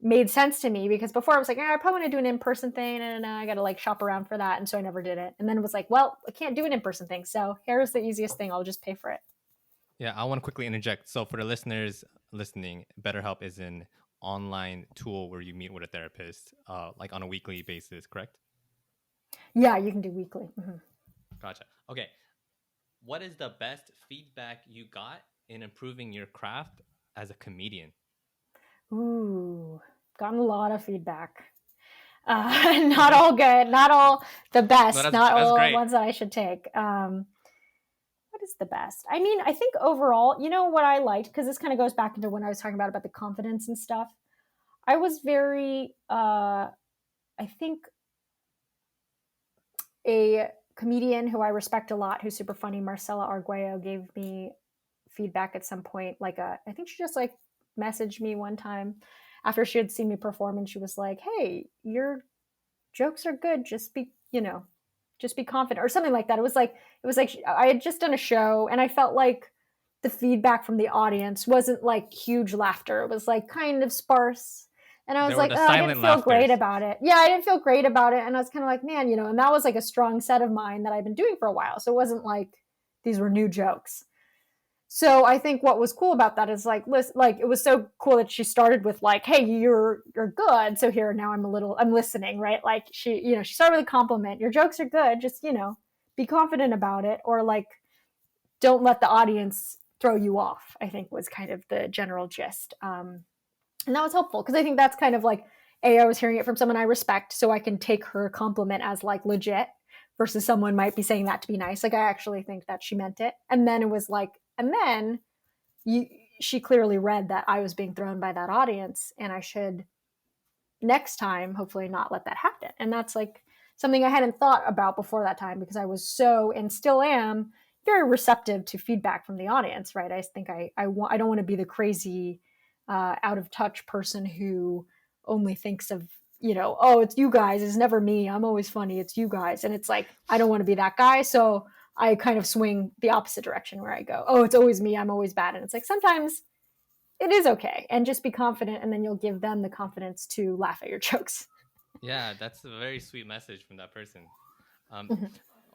made sense to me, because before I was like, I probably want to do an in-person thing, and I got to like shop around for that. And so I never did it. And then it was like, well, I can't do an in-person thing. So here's the easiest thing. I'll just pay for it. Yeah, I want to quickly interject. So for the listeners listening, BetterHelp is an online tool where you meet with a therapist, like on a weekly basis, correct? Yeah, you can do weekly. Mm-hmm. Gotcha. Okay. What is the best feedback you got in improving your craft as a comedian? Ooh, gotten a lot of feedback. Not all good, not all the best, No, not that's all great. ones that I should take. What is the best? I mean, I think overall, what I liked, because this kind of goes back into when I was talking about the confidence and stuff. I was very, I think, a comedian who I respect a lot, who's super funny, Marcela Arguello, gave me feedback at some point. I think she just like messaged me one time after she had seen me perform, and she was like, "Hey, your jokes are good. Just be confident," or something like that. It was like I had just done a show, and I felt like the feedback from the audience wasn't like huge laughter. It was like kind of sparse. And I was There were like, the oh, I silent didn't feel great laughters. about it. Yeah, I didn't feel great about it. And I was kind of like, man, and that was like a strong set of mine that I've been doing for a while. So it wasn't like these were new jokes. So I think what was cool about that is like, listen, like it was so cool that she started with like, hey, you're good. So here now I'm listening, right? Like she started with a compliment. Your jokes are good. Just, be confident about it, or like don't let the audience throw you off, I think was kind of the general gist. And that was helpful, because I think that's kind of like, I was hearing it from someone I respect, so I can take her compliment as like legit, versus someone might be saying that to be nice. Like I actually think that she meant it. And then it was like, and then she clearly read that I was being thrown by that audience, and I should next time hopefully not let that happen. And that's like something I hadn't thought about before that time, because I was so, and still am, very receptive to feedback from the audience, right? I think I don't want to be the crazy out of touch person who only thinks of, oh, it's you guys, it's never me, I'm always funny, it's you guys. And it's like, I don't want to be that guy. So I kind of swing the opposite direction, where I go, oh, it's always me, I'm always bad. And it's like, sometimes it is okay, and just be confident, and then you'll give them the confidence to laugh at your jokes. Yeah, that's a very sweet message from that person.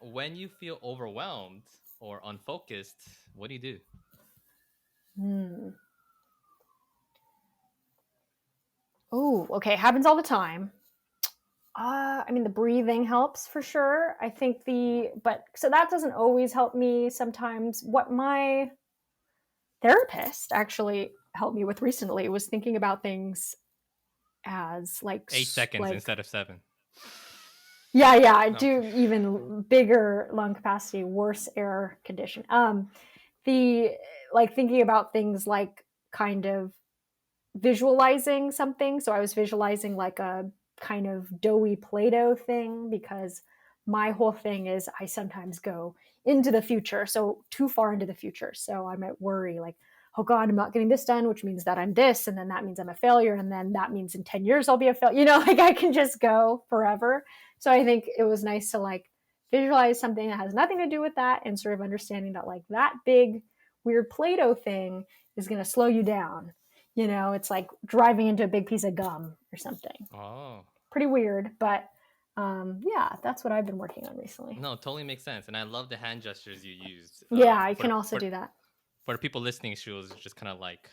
When you feel overwhelmed or unfocused, what do you do? Oh, okay. Happens all the time. I mean, the breathing helps for sure. I think so that doesn't always help me sometimes. What my therapist actually helped me with recently was thinking about things as like 8 seconds instead of 7. Yeah, I No. do even bigger lung capacity, worse air condition. The like thinking about things like kind of visualizing something. So I was visualizing like a kind of doughy Play-Doh thing, because my whole thing is I sometimes go into the future, so too far into the future. So I might worry like, oh God, I'm not getting this done, which means that I'm this, and then that means I'm a failure, and then that means in 10 years I'll be a failure. Like I can just go forever. So I think it was nice to like visualize something that has nothing to do with that, and sort of understanding that like that big weird Play-Doh thing is going to slow you down. It's like driving into a big piece of gum or something. Oh. Pretty weird, but yeah, that's what I've been working on recently. No, totally makes sense. And I love the hand gestures you used. Yeah, I can also do that. For the people listening, she was just kind of like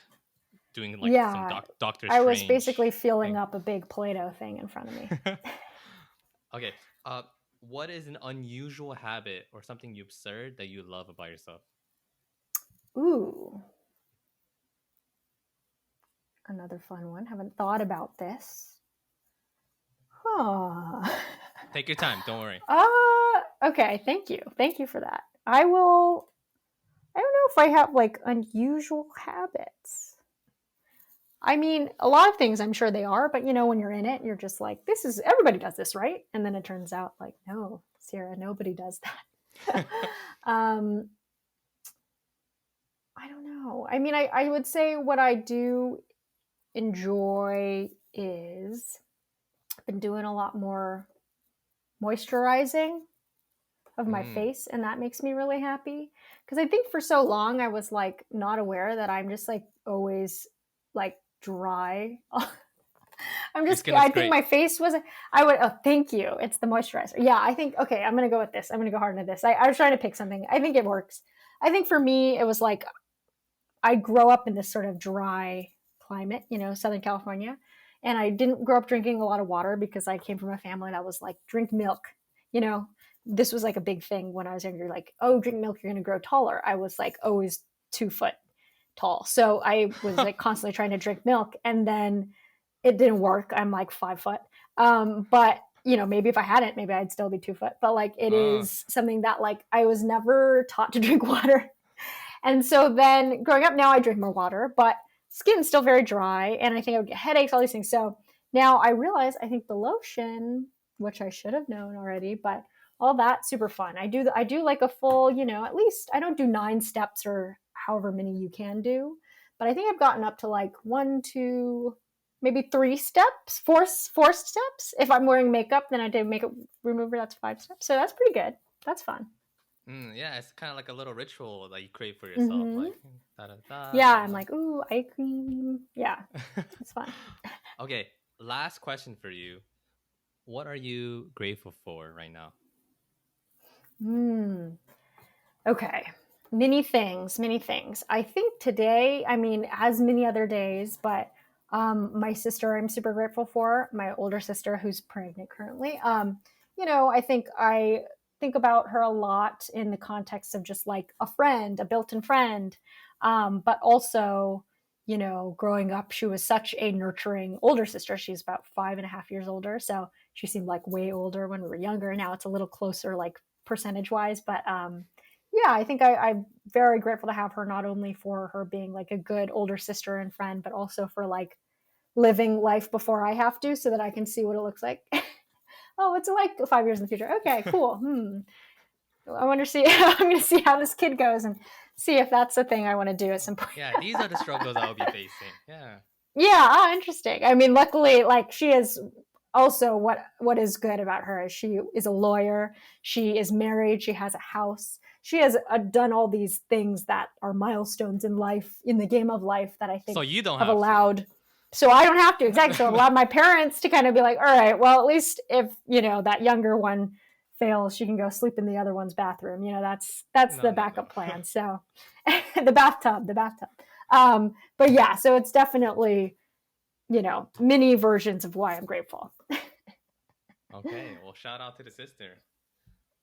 doing like some Yeah, Doctor I was Strange basically filling thing. up a big Play-Doh thing in front of me. Okay. What is an unusual habit or something you absurd that you love about yourself? Ooh. Another fun one. Haven't thought about this. Huh. Take your time. Don't worry. Okay. Thank you. Thank you for that. I will. I don't know if I have like unusual habits. I mean, a lot of things I'm sure they are, but when you're in it, you're just like, this is everybody does this, right? And then it turns out like, no, Sierra, nobody does that. um, I don't know. I mean, I would say what I do enjoy is I've been doing a lot more moisturizing of my face, and that makes me really happy because I think for so long I was like not aware that I'm just like always like dry. Your skin I looks think great. my face was, I would, oh, thank you. It's the moisturizer. Yeah, I think, okay, I'm going to go with this. I'm going to go hard into this. I was trying to pick something. I think it works. I think for me, it was like, I grow up in this sort of dry climate, Southern California. And I didn't grow up drinking a lot of water because I came from a family that was like, drink milk. You know, this was like a big thing when I was younger, like, oh, drink milk, you're going to grow taller. I was like always 2 foot tall. So I was like constantly trying to drink milk. And then it didn't work. I'm like 5 foot. But maybe if I hadn't, maybe I'd still be 2 foot. But like it is something that like I was never taught to drink water. And so then growing up, now I drink more water, but skin's still very dry. And I think I would get headaches, all these things. So now I realize I think the lotion, which I should have known already, but all that super fun. I do like a full, at least I don't do 9 steps or however many you can do, but I think I've gotten up to like 1, 2, maybe 3 steps, four steps. If I'm wearing makeup, then I do makeup remover. That's 5 steps. So that's pretty good. That's fun. Yeah, it's kind of like a little ritual that you create for yourself. Mm-hmm. Like, da da da Yeah, da I'm like, ooh, eye cream. Yeah, it's fun. Okay, last question for you. What are you grateful for right now? Okay. Many things, many things. I think today, I mean, as many other days, but my sister, I'm super grateful for, my older sister who's pregnant currently. I think about her a lot in the context of just like a friend, a built-in friend. But also, growing up, she was such a nurturing older sister. She's about 5.5 years older. So she seemed like way older when we were younger. Now it's a little closer, like percentage wise, but yeah, I think I'm very grateful to have her, not only for her being like a good older sister and friend, but also for like living life before I have to, so that I can see what it looks like. Oh, what's it like 5 years in the future? Okay, cool. I want to see. I'm going to see how this kid goes and see if that's the thing I want to do at some point. Yeah, these are the struggles I'll be facing. Yeah. Yeah, interesting. I mean, luckily, like she is also what is good about her is she is a lawyer. She is married. She has a house. She has done all these things that are milestones in life, in the game of life, that I So think you don't have have to. allowed. So I don't have to, exactly. So it allowed my parents to kind of be like, all right, well, at least if that younger one fails, she can go sleep in the other one's bathroom. That's No, the no, no. backup plan. So the bathtub. But yeah, so it's definitely, many versions of why I'm grateful. Okay, well, shout out to the sister.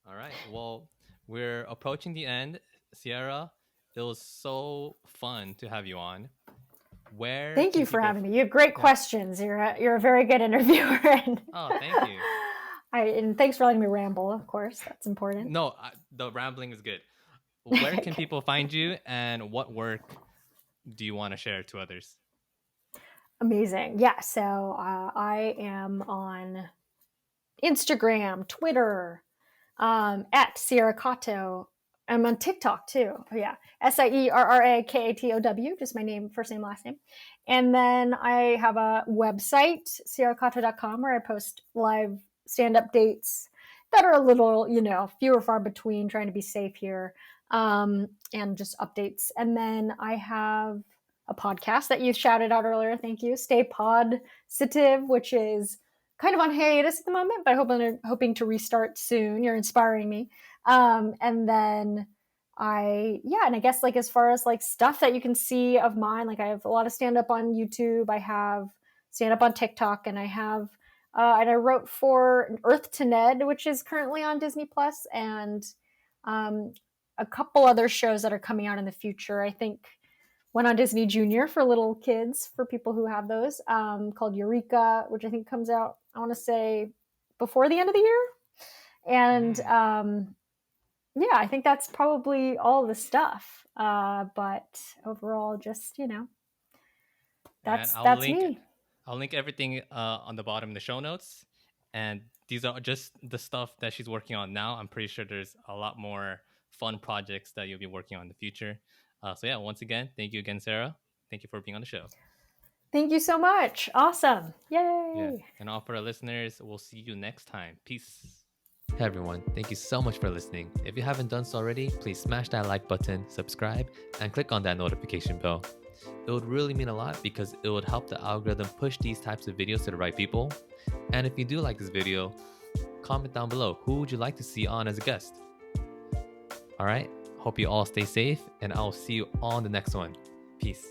All right, well, we're approaching the end. Sierra, it was so fun to have you on. Where Thank can you for people? having me. You have great Yeah. questions. You're a very good interviewer, and Oh, thank you. and thanks for letting me ramble. Of course, that's important. No, the rambling is good. Where can Okay. people find you, and what work do you want to share to others? Amazing. Yeah. So I am on Instagram, Twitter, at Sierra Katow. I'm on TikTok too. Oh, yeah. SIERRAKATOW, just my name, first name, last name. And then I have a website, sierrakatow.com, where I post live stand up dates that are a little, few or far between, trying to be safe here, and just updates. And then I have a podcast that you shouted out earlier. Thank you. Stay Positive, which is kind of on hiatus at the moment, but hoping to restart soon. You're inspiring me. And then and I guess like as far as like stuff that you can see of mine, like I have a lot of stand up on YouTube. I have stand up on TikTok, and and I wrote for Earth to Ned, which is currently on Disney Plus, and um, a couple other shows that are coming out in the future. I think one on Disney Junior for little kids, for people who have those, called Eureka, which I think comes out, I want to say, before the end of the year. And Mm. Yeah, I think that's probably all the stuff. But overall, just, And that's me. I'll link everything on the bottom in the show notes. And these are just the stuff that she's working on now. I'm pretty sure there's a lot more fun projects that you'll be working on in the future. So yeah, once again, thank you again, Sarah. Thank you for being on the show. Thank you so much. Awesome. Yeah. Yay. And all for our listeners, we'll see you next time. Peace. Hey everyone, thank you so much for listening. If you haven't done so already, please smash that like button, subscribe, and click on that notification bell. It would really mean a lot because it would help the algorithm push these types of videos to the right people. And if you do like this video, comment down below who would you like to see on as a guest. All right, hope you all stay safe, and I'll see you on the next one. Peace.